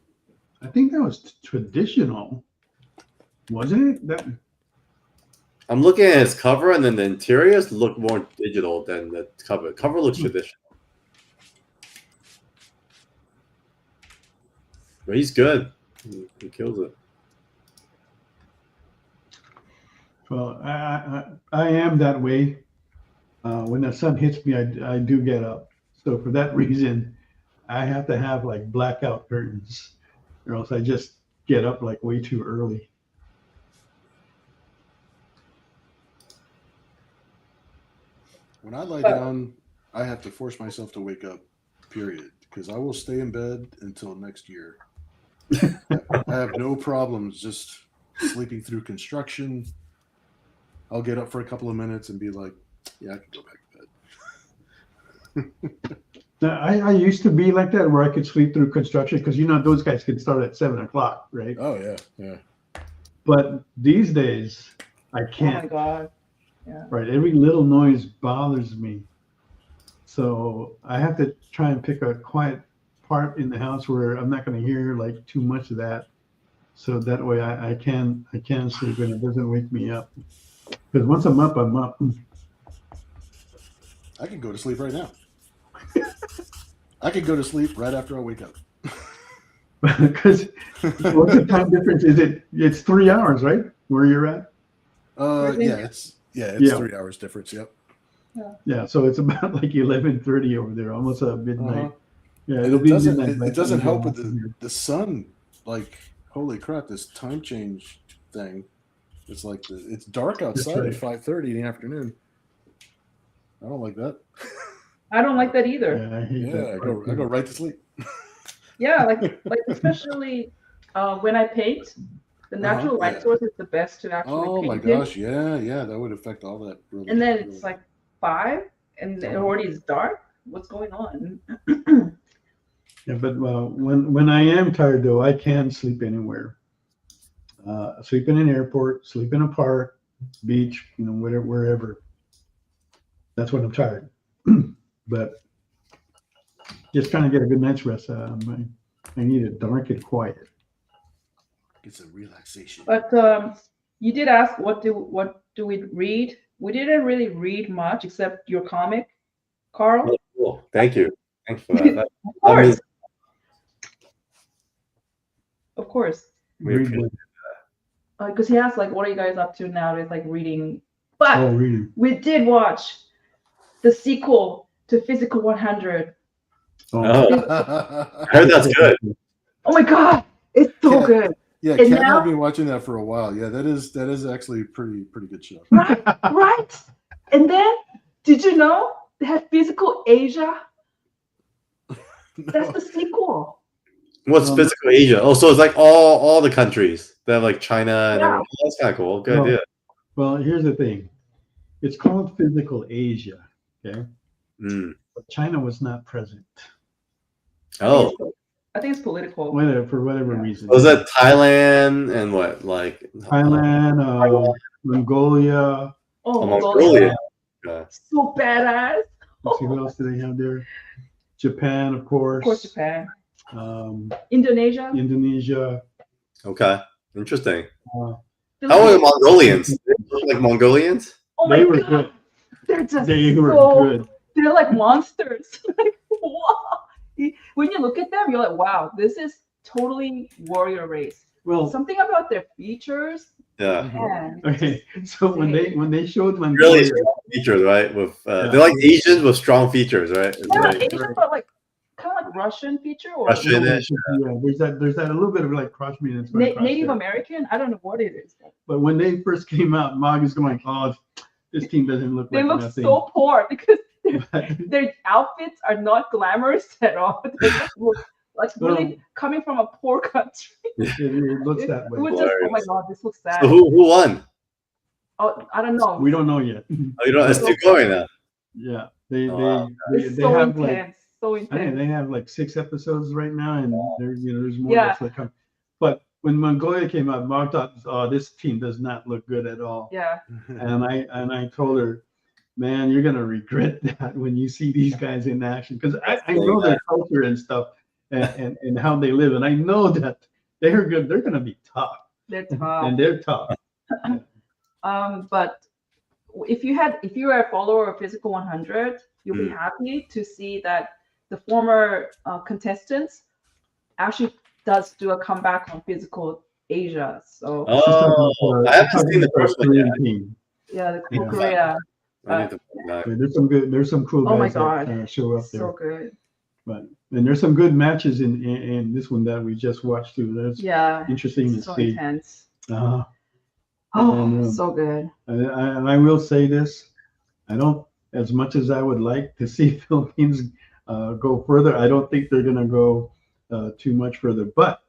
I think that was traditional, wasn't it? That I'm looking at his cover, and then the interiors look more digital than the cover. Cover looks traditional. But he's good. He kills it. well, I am that way. When the sun hits me, I do get up. So for that reason, I have to have like blackout curtains, or else I just get up like way too early. When I lie down, I have to force myself to wake up, period. Because I will stay in bed until next year. I have no problems just sleeping through construction. I'll get up for a couple of minutes and be like, yeah, I can go back to bed. Now, I used to be like that where I could sleep through construction because those guys could start at 7:00, right? Oh, yeah, yeah. But these days I Oh my can't. God. Yeah. Right, every little noise bothers me. So I have to try and pick a quiet part in the house where I'm not going to hear like too much of that. So that way I can sleep and it doesn't wake me up. Because once I'm up, I'm up. I can go to sleep right now. I can go to sleep right after I wake up. Because what's the time difference? It's 3 hours, right? Where you're at? It's Yeah. 3 hours difference. Yep. Yeah, so it's about like 11:30 over there, almost midnight. Uh-huh. Yeah, And it'll be midnight by it the doesn't time I help get with off here. the sun. Like, holy crap, this time change thing. It's like it's dark outside right. at 5:30 in the afternoon. I don't like that. I don't like that either. Yeah, I hate Yeah, that I part go too. right to sleep. Yeah, like especially when I paint, the natural light yeah. source is the best to actually Oh paint my in. gosh, yeah, that would affect all that. Really, And then really. it's like 5 and it already is dark. What's going on? Yeah, but when I am tired though, I can sleep anywhere. Sleep in an airport, sleep in a park, beach, whatever, wherever. That's when I'm tired. But just trying to get a good night's rest. I need it dark and quiet. It's a relaxation. But you did ask what do we read? We didn't really read much except your comic, Carl. Oh, cool. Thank you. Thanks for that. Of course. Of course. We Read appreciate what? Because he asked like, what are you guys up to nowadays? Like reading. But Oh, reading. we did watch the sequel to Physical 100. Oh, I heard that's good. Oh my God, it's so Yeah. good. Yeah, And Kat now- had been watching that for a while. Yeah, that is actually pretty good show. Right, right. And then, did you know they have Physical Asia? That's the sequel. What's physical Asia? Oh, so it's like all the countries. They have like China and Yeah. everything. That's kind of cool. Good No. idea. Well, here's the thing. It's called Physical Asia. Okay. Mm. But China was not present. Oh, I think it's political. For whatever Yeah. reason. was that Thailand and what? Like Thailand, Mongolia. Oh, Mongolia. Okay. so badass. Let's see, what else do they have there? Japan, of course. Of course, Japan. Indonesia. Indonesia. Okay. Interesting. Uh, How are the Mongolians? They look like Mongolians? Oh my they were God. good. They're just They were so good. they're like monsters. Like, wow. When you look at them, you're like, wow, this is totally warrior race. Well, Something about their features. Yeah. Man, okay. So when they showed Really Mongolia, strong features, right? With Yeah. they're like Asians with strong features, right? It's they're not like Asian, but like kind of like Russian feature or Russian. yeah, there's that a little bit of like cross breeding. That's going across Native there. American. I don't know what it is. But when they first came out, Mog is going, oh, this team doesn't look They like look nothing. so poor because But- their outfits are not glamorous at all. They just look like really Well, coming from a poor country. it looks that It way. was just, oh my Hilarious. god, this looks sad. So who won? Oh, I don't know. We don't know yet. Oh, you know, it's still going now. Yeah, they Oh, wow. It's they so have like intense. So I think intense. they have like 6 episodes right now, and there's more Yeah. that's to come. But when Mongolia came out, Mark thought, oh, this team does not look good at all. Yeah. And I told her, man, you're gonna regret that when you see these guys in action, because I know their culture and stuff and how they live, and I know that they're good. They're gonna be tough, They're tough. and they're tough. But if you are a follower of Physical 100, you'll be happy to see that the former contestants actually does do a comeback on Physical Asia. So Oh, I haven't seen the first one yet. Team. yeah, the Yeah. Korea. I need to find that. Yeah, there's some cool Oh my guys God. that show up there. So good. And there's some good matches in this one that we just watched too. That's Yeah. interesting to So see. intense. Uh, Oh, And, so good. and I will say this: I don't, as much as I would like to see Philippines go further, I don't think they're going to go too much further. But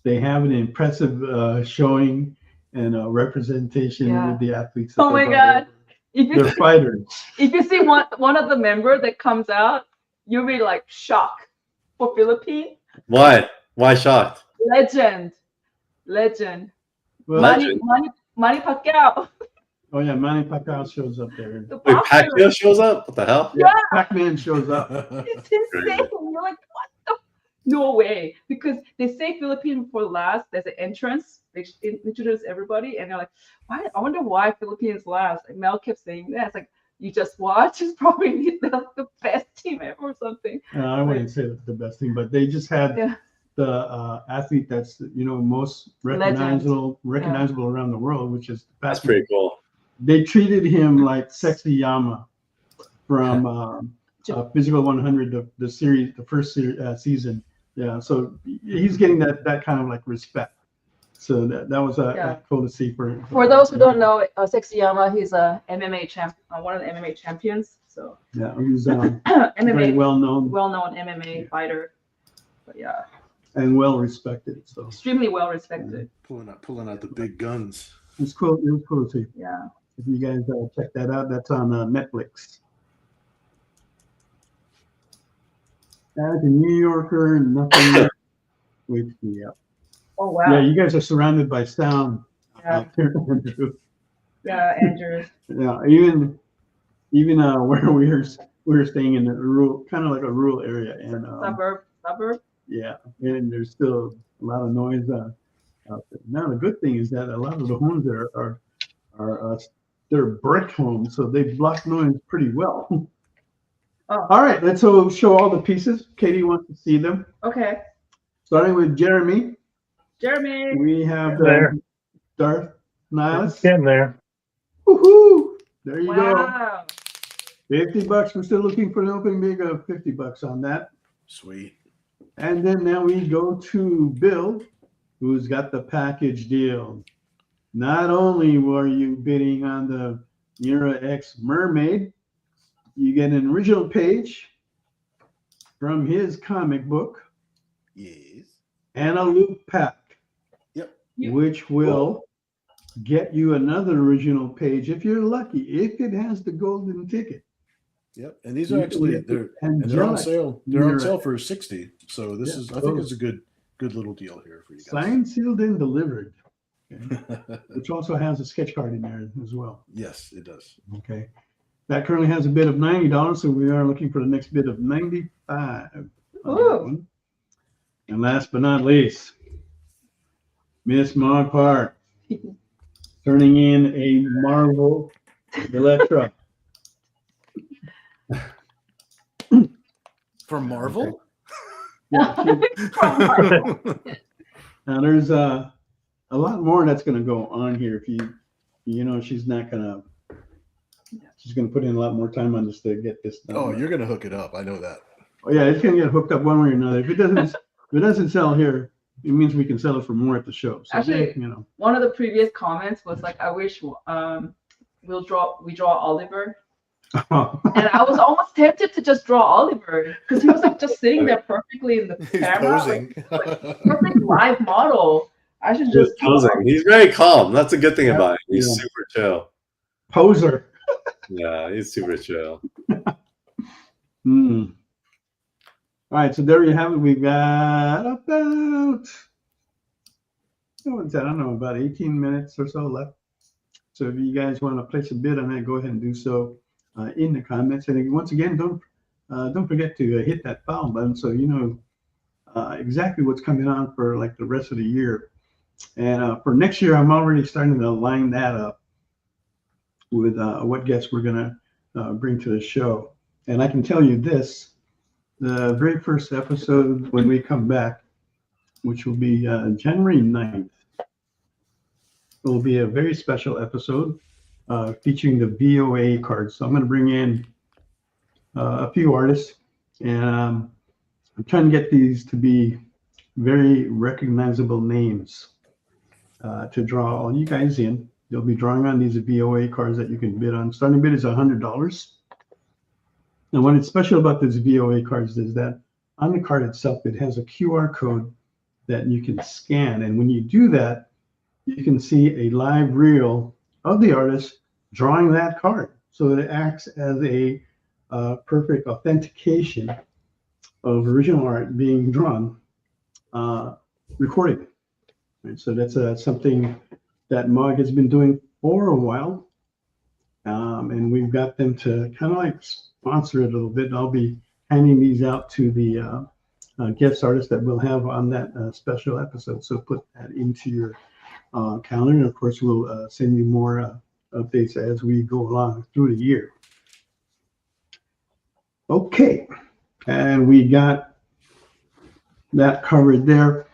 they have an impressive showing and representation Yeah. with the athletes. that Oh my they brought God. over. If you They're fighters. if you see one of the members that comes out, you'll be like shocked. For Philippines, Why? Why shocked? legend. Well, Manny Pacquiao. oh yeah, Manny Pacquiao shows up there. The Wait, boxer. Pacquiao shows up? What the hell? Yeah, Pac-Man shows up. It's insane. You're like, what the? No way. Because they say Philippines for last. There's an entrance. They introduce everybody, and they're like, why? I wonder why Philippines last. And Mel kept saying that. It's like, you just watch. It's probably the best team ever or something. I wouldn't say it's the best thing, but they just had Yeah. the athlete that's most recognizable around the world, which is That's Pac-Man. pretty cool. They treated him like Sexy Yama from Physical 100, the series, the first season. Yeah, so he's getting that kind of like respect. So that was cool to see For those who don't know, Sexyama, he's a MMA champ, one of the MMA champions. So yeah, he's MMA, very well known MMA fighter. But yeah, and well respected. So extremely well respected. Pulling out the big guns. it's cool. It was cool to see. Yeah. If you guys check that out, that's on Netflix. As a New Yorker, nothing wakes me up. Oh wow. Yeah, you guys are surrounded by sound Yeah. out there, Andrew. Yeah, Andrew. Yeah, even where we were staying in a rural, kind of like a rural area, and Suburb. yeah, and there's still a lot of noise out there. Now the good thing is that a lot of the homes there are they're brick homes, so they block noise pretty well. Oh. All right, let's show all the pieces. Katie wants to see them. Okay. Starting with Jeremy, Jeremy. we have There. Darth Nihilus. Getting there. Woohoo! There you go. Wow. $50. We're still looking for an opening big of $50 on that. Sweet. And then now we go to Bill, who's got the package deal. Not only were you bidding on the Mira X Mermaid, you get an original page from his comic book Yes. and a loop pack, Yep. which will get you another original page if you're lucky, if it has the golden ticket. Yep. And these are actually they're on Angelic sale. They're on Mira sale for $60. So this is I think it's a good little deal here for you guys. Signed, sealed, and delivered. Okay. Which also has a sketch card in there as well. Yes, it does. Okay. That currently has a bid of $90, so we are looking for the next bid of $95. on that Ooh. one. And last but not least, Miss Mog Park turning in a Marvel Electra From Marvel? Yeah, now there's a lot more that's going to go on here. If she's not going to. She's going to put in a lot more time on this to get this done. Oh, you're going to hook it up. I know that. Oh yeah, it's going to get hooked up one way or another. If it doesn't sell here, it means we can sell it for more at the show. So, actually, one of the previous comments was like, "I wish we draw Oliver." And I was almost tempted to just draw Oliver because he was like just sitting there perfectly in the camera, posing. like, perfect live model. I should just posing. He's very calm. That's a good thing about him. He's super chill. Poser. Yeah, he's super chill. All right, so there you have it. We've got about about 18 minutes or so left. So if you guys want to place a bid on that, go ahead and do so in the comments. And once again, don't forget to hit that follow button so you know exactly what's coming on for like the rest of the year. And for next year, I'm already starting to line that up with what guests we're gonna bring to the show. And I can tell you this: the very first episode when we come back, which will be January 9th, will be a very special episode featuring the VOA cards. So I'm going to bring in a few artists, and I'm trying to get these to be very recognizable names to draw all you guys in. You'll be drawing on these VOA cards that you can bid on. Starting bid is $100. And what is special about these VOA cards is that on the card itself, it has a QR code that you can scan. And when you do that, you can see a live reel of the artist drawing that card. So it acts as a perfect authentication of original art being drawn, recorded. Right? So that's something that MOG has been doing for a while. And we've got them to kind of like sponsor it a little bit. I'll be handing these out to the guest artists that we'll have on that special episode. So put that into your calendar. And of course, we'll send you more updates as we go along through the year. Okay. And we got that covered there.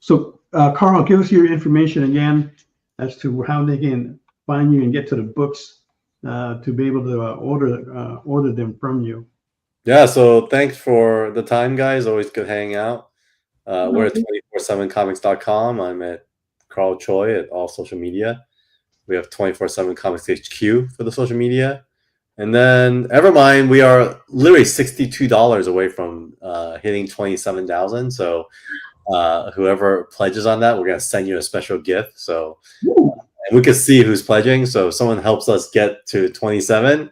So Carl, give us your information again as to how they can find you and get to the books to be able to order them from you. Yeah, so thanks for the time, guys. Always good hanging out. We're at 247comics.com. I'm at Carl Choi at all social media. We have 247 Comics HQ for the social media. And then Evermind, we are literally $62 away from hitting 27,000. So whoever pledges on that, we're going to send you a special gift. So and we can see who's pledging. So if someone helps us get to 27,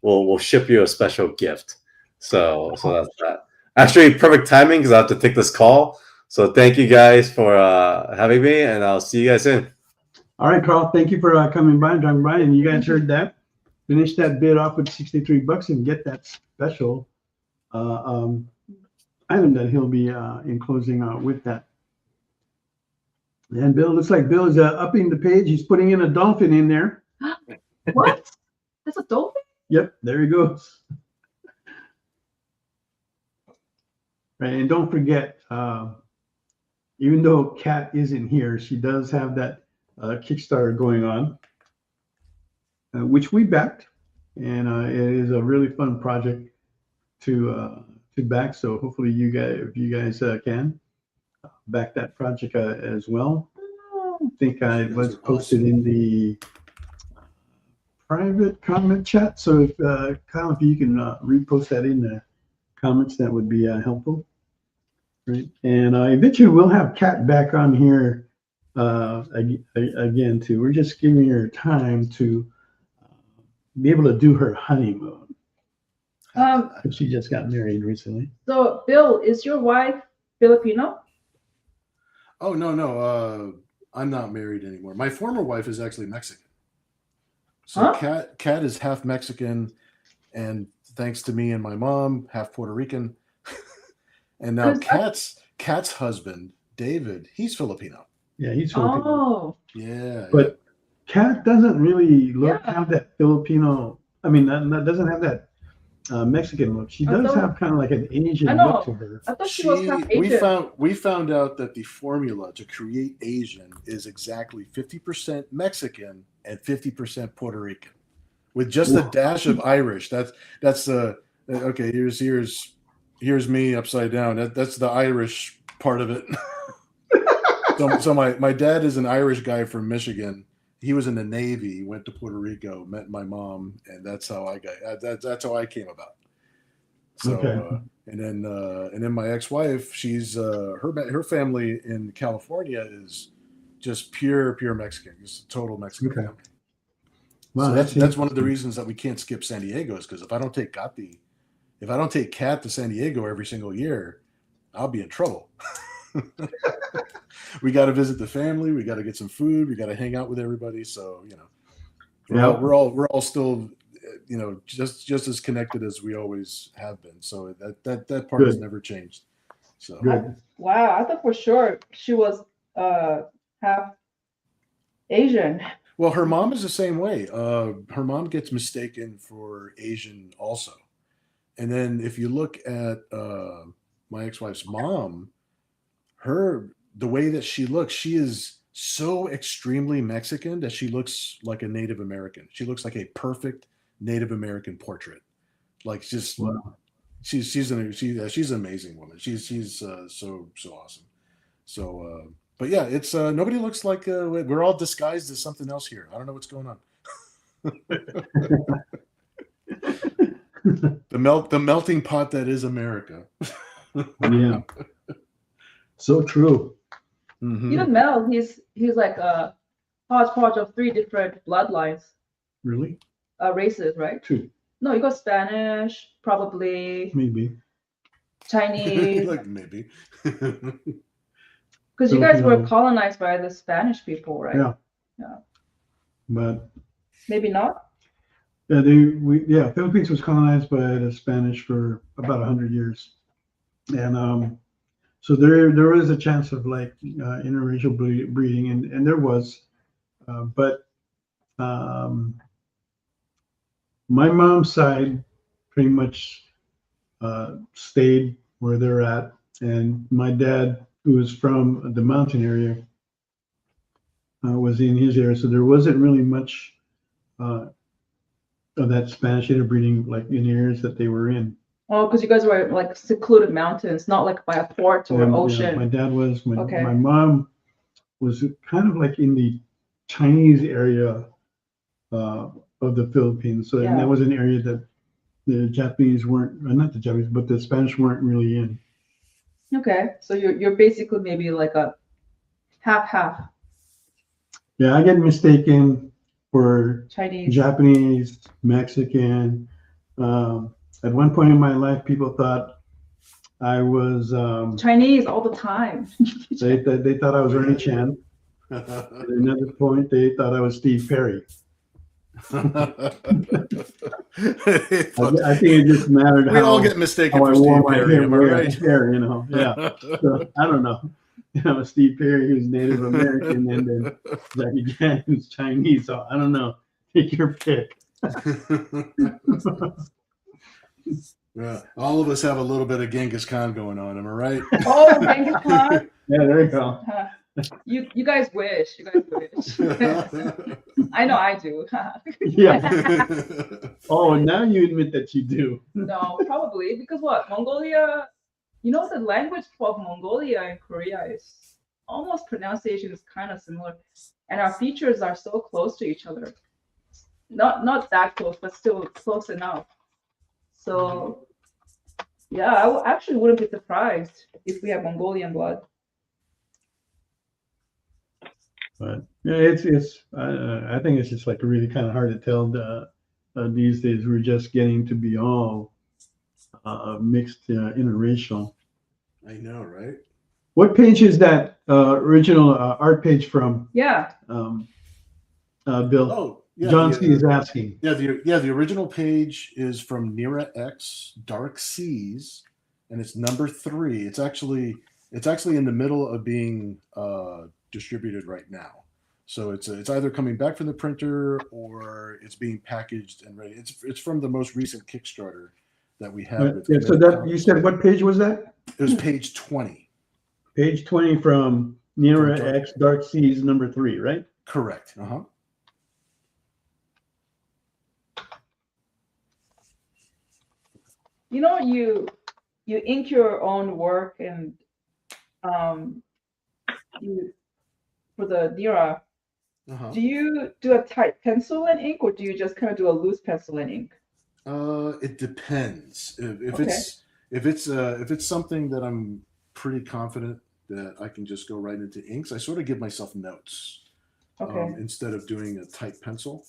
we'll ship you a special gift. So that's that. Actually, perfect timing because I have to take this call. So thank you guys for having me, and I'll see you guys soon. All right, Carl. Thank you for coming by and dropping by. And you guys heard that. Finish that bid off with $63 and get that special item that he'll be enclosing with that. And Bill, looks like Bill is upping the page. He's putting in a dolphin in there. What? There's a dolphin? Yep, there he goes. Right, and don't forget, even though Kat isn't here, she does have that Kickstarter going on, which we backed, and it is a really fun project to back. So hopefully you guys, if you guys can back that project as well. I think I was posted in the private comment chat. So if Kyle, if you can repost that in the comments, that would be helpful. Right, and eventually we'll have Kat back on here again too. We're just giving her time to be able to do her honeymoon. She just got married recently. So, Bill, is your wife Filipino? Oh, no. I'm not married anymore. My former wife is actually Mexican. So Kat is half Mexican, and thanks to me and my mom, half Puerto Rican. And now Kat's husband, David, he's Filipino. Yeah, he's Filipino. Oh. Yeah. But Kat doesn't really have that Filipino. I mean, that doesn't have that Mexican look. She I does thought- have kind of like an Asian I know. look to her. I thought she was half Asian. we found out that the formula to create Asian is exactly 50% Mexican and 50% Puerto Rican, with just a dash of Irish. That's okay. Here's me upside down. That's the Irish part of it. So my dad is an Irish guy from Michigan. He was in the Navy, went to Puerto Rico, met my mom, and that's how that's how I came about. So Okay. and then my ex-wife, she's her family in California is just pure Mexican, just a total Mexican Okay. family. Wow, So that's interesting. one of the reasons that we can't skip San Diego, is because if I don't take Kat to San Diego every single year, I'll be in trouble. We got to visit the family. We got to get some food. We got to hang out with everybody. So we're all still just as connected as we always have been. So that part has Good. never changed. So Good. Wow, I thought for sure she was half Asian. well, her mom is the same way. Her mom gets mistaken for Asian also. And then if you look at my ex-wife's mom, the way that she looks, she is so extremely Mexican that she looks like a Native American. She looks like a perfect Native American portrait. Like just she's an amazing woman. She's so awesome. So but yeah, it's nobody looks like we're all disguised as something else here. I don't know what's going on. The melting pot that is America. Yeah. So true. Mhm. Even Mel, he's like a hodgepodge of 3 different bloodlines, Really? races, right? 2, No, you got Spanish, probably maybe. Chinese, Like maybe. because you guys were colonized by the Spanish people, right? Yeah. But Maybe not. yeah, Philippines was colonized by the Spanish for about 100 years, and so there is a chance of like interracial breeding, and there was, but my mom's side pretty much stayed where they're at, and my dad, who was from the mountain area, was in his area, so there wasn't really much of that Spanish interbreeding like in areas that they were in. Oh, because you guys were like secluded mountains, not like by a port or Yeah, ocean. my dad was. Okay. My mom was kind of like in the Chinese area of the Philippines. So and Yeah. that was an area that the Japanese weren't, not the Japanese, but the Spanish weren't really in. Okay, so you're basically maybe like a half Yeah, I get mistaken for Chinese. Japanese, Mexican. At one point in my life, people thought I was. Chinese all the time. They thought I was Ernie Chan. At another point, they thought I was Steve Perry. I think it just mattered We all how, get mistaken how I for wore Steve my Perry, hair, am I right? you know. Yeah. So, I don't know. Steve Perry, who's Native American, and then Jackie Chan, who's Chinese. So I don't know. Take your pick. Yeah, all of us have a little bit of Genghis Khan going on. Am I right? Oh, Genghis Khan. Yeah, there you go. You guys wish. You guys wish. I know I do. Yeah. Oh, now you admit that you do. No, probably because what? Mongolia, the language of Mongolia and Korea is almost pronunciation is kind of similar, and our features are so close to each other. Not that close, but still close enough. So, yeah, I actually wouldn't be surprised if we have Mongolian blood. But yeah, I think it's just like really kind of hard to tell these days. We're just getting to be all mixed interracial. I know, right? What page is that original art page from? Yeah. Bill. Oh, yeah. John C is asking. Yeah, the original page is from Nira X Dark Seas, and it's number 3. It's actually in the middle of being distributed right now. So it's either coming back from the printer or it's being packaged and ready. It's from the most recent Kickstarter that we have. With Yeah, so that you said what page was that? It was page 20. Page 20 from Nira Dark- X Dark Seas number 3, right? Correct. Uh-huh. You know, you ink your own work, and you for the Nira. Uh-huh. Do you do a tight pencil and ink, or do you just kind of do a loose pencil and ink? It depends. If Okay. if it's something that I'm pretty confident that I can just go right into inks, I sort of give myself notes Okay. instead of doing a tight pencil.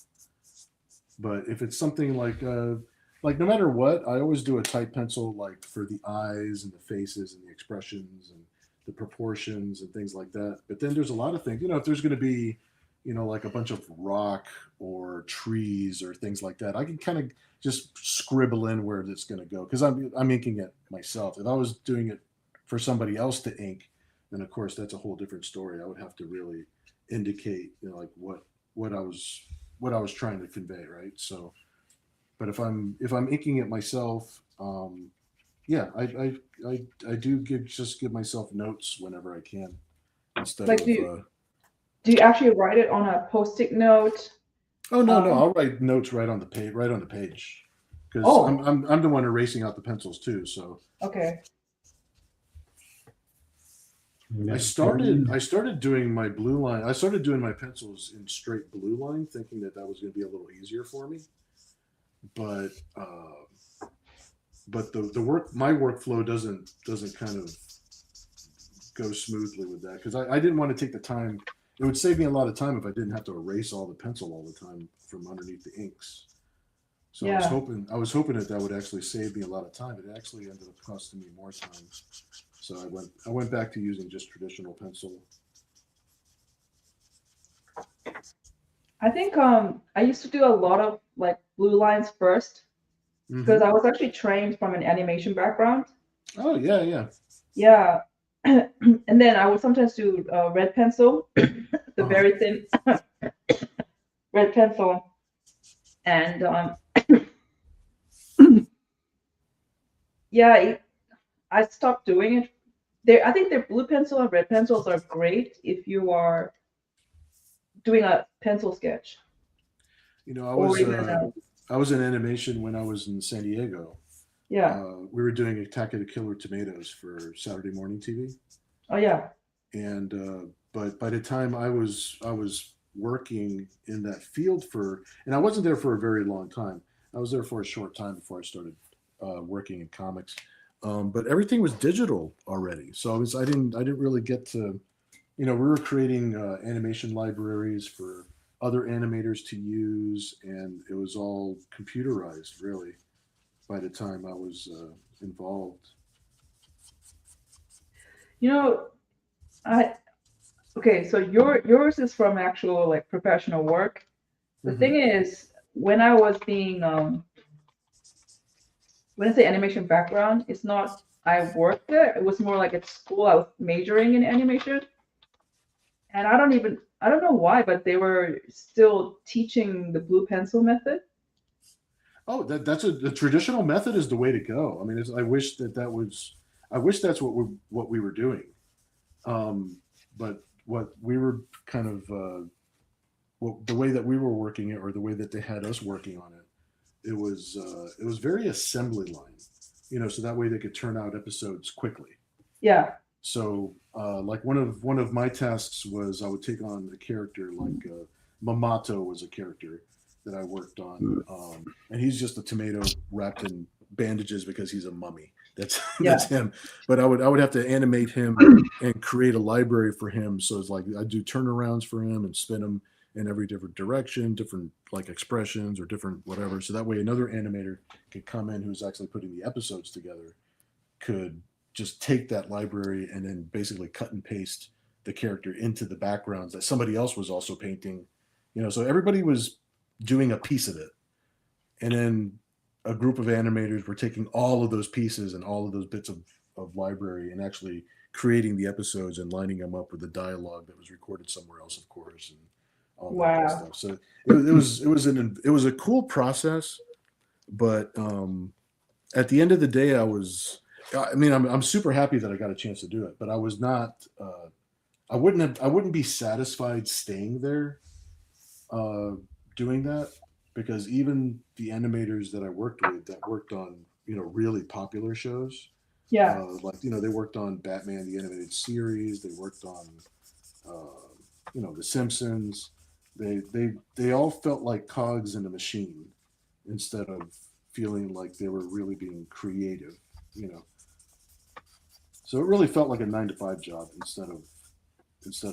But if it's something like no matter what, I always do a tight pencil, like for the eyes and the faces and the expressions and the proportions and things like that. But then there's a lot of things, if there's going to be, like a bunch of rock or trees or things like that, I can kind of just scribble in where it's going to go, because I'm inking it myself. If I was doing it for somebody else to ink, then of course that's a whole different story. I would have to really indicate, like what I was trying to convey, right? So, but if I'm inking it myself, yeah, I do give myself notes whenever I can, instead Like, of. Do you actually write it on a post-it note? Oh no, I'll write notes right on the page, because Oh. I'm the one erasing out the pencils too. So Okay. I started doing my blue line. I started doing my pencils in straight blue line, thinking that was going to be a little easier for me. But my workflow doesn't kind of go smoothly with that, because I didn't want to take the time. It would save me a lot of time if I didn't have to erase all the pencil all the time from underneath the inks. So Yeah. I was hoping that would actually save me a lot of time. It actually ended up costing me more time. So I went back to using just traditional pencil. I think I used to do a lot of like blue lines first, because I was actually trained from an animation background. Oh yeah. Yeah. And then I would sometimes do red pencil, the very thin red pencil, and yeah, I stopped doing it. I think the blue pencil and red pencils are great if you are doing a pencil sketch. I was in animation when I was in San Diego. Yeah. We were doing Attack of the Killer Tomatoes for Saturday morning TV. Oh yeah. And but by the time I was working in that field and I wasn't there for a very long time. I was there for a short time before I started working in comics. But everything was digital already, so I didn't really get to, we were creating animation libraries for other animators to use, and it was all computerized really by the time I was involved. Okay, so yours is from actual like professional work. The thing is, when I was being when I say animation background, it's not I worked there. It was more like at school I was majoring in animation. And I don't know why, but they were still teaching the blue pencil method. Oh, the traditional method is the way to go. I mean, I wish that's what we were doing. But what we were kind of the way that we were working it, or the way that they had us working on it, it was very assembly line, so that way they could turn out episodes quickly. Yeah. So like one of my tasks was I would take on a character like Mamato was a character that I worked on, and he's just a tomato wrapped in bandages because he's a mummy. That's him. But I would have to animate him and create a library for him. So it's like I do turnarounds for him and spin him in every different direction, different like expressions or different whatever. So that way another animator could come in who's actually putting the episodes together, could just take that library and then basically cut and paste the character into the backgrounds that somebody else was also painting. So everybody was doing a piece of it. And then a group of animators were taking all of those pieces and all of those bits of library and actually creating the episodes and lining them up with the dialogue that was recorded somewhere else, of course, and all that kind of stuff. So it was a cool process, but at the end of the day, I'm super happy that I got a chance to do it, but I was not. I wouldn't be satisfied staying there, doing that, because even the animators that I worked with that worked on really popular shows, Yeah. they worked on Batman the Animated Series, they worked on The Simpsons. They all felt like cogs in a machine instead of feeling like they were really being creative, So it really felt like a 9-to-5 job instead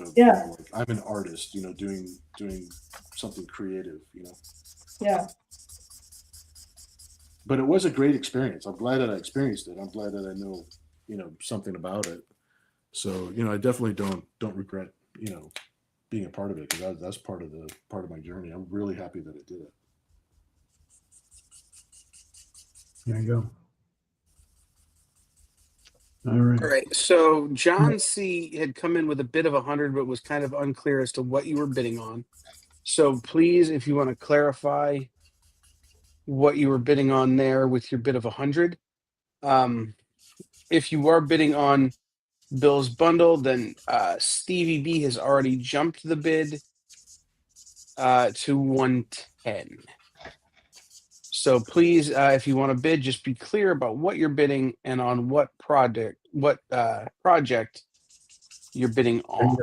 of Yeah. like I'm an artist, doing something creative, Yeah. But it was a great experience. I'm glad that I experienced it. I'm glad that I know, something about it. So, I definitely don't regret, being a part of it, because that's part of my journey. I'm really happy that I did it. There you go. All right. All right. So John C. had come in with a bid of 100, but was kind of unclear as to what you were bidding on. So please, if you want to clarify what you were bidding on there with your bid of 100. If you are bidding on Bill's bundle, then Stevie B has already jumped the bid to 110. So please, if you want to bid, just be clear about what you're bidding and on what project you're bidding on.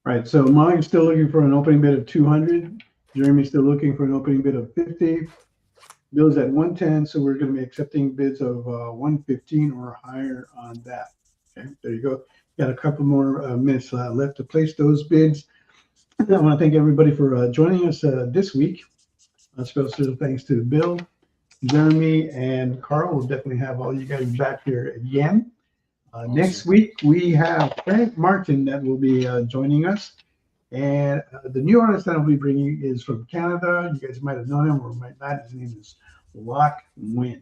Right. So Molly's still looking for an opening bid of 200. Jeremy's still looking for an opening bid of 50. Bill's at 110, so we're going to be accepting bids of 115 or higher on that. Okay, there you go. Got a couple more minutes left to place those bids. I want to thank everybody for joining us this week. Special thanks to Bill, Jeremy, and Carl. We'll definitely have all you guys back here again. Awesome. Next week, we have Frank Martin that will be joining us. And the new artist that I'll be bringing is from Canada. You guys might have known him or might not. His name is Lock Win.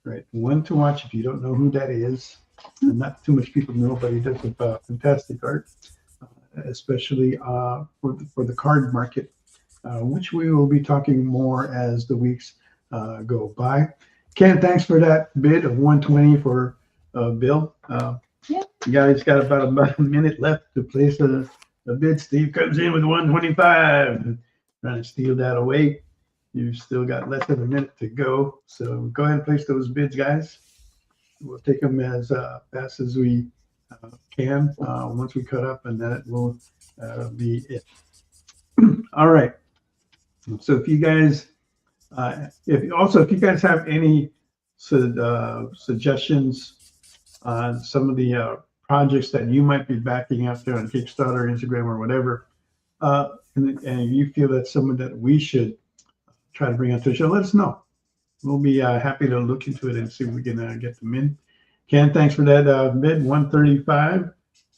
Right, one to watch if you don't know who that is. And not too much people know, but he does fantastic art, especially for the card market, which we will be talking more as the weeks go by. Ken, thanks for that bid of 120 for Bill. Yeah. You guys got about a minute left to place the bid. Steve comes in with 125, trying to steal that away. You've still got less than a minute to go, so go ahead and place those bids, guys. We'll take them as fast as we can once we cut up, and that will be it. All right. So if you guys, if you guys have any suggestions on some of the projects that you might be backing out there on Kickstarter, Instagram, or whatever, and you feel that's someone that we should try to bring onto the show, let us know. We'll be happy to look into it and see if we can get them in. Ken, thanks for that bid, 135.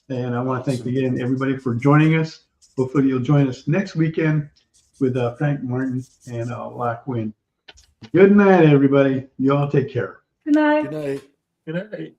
And I want to thank again everybody for joining us. Hopefully you'll join us next weekend with Frank Martin and Lock Win. Good night, everybody. You all take care. Good night. Good night. Good night.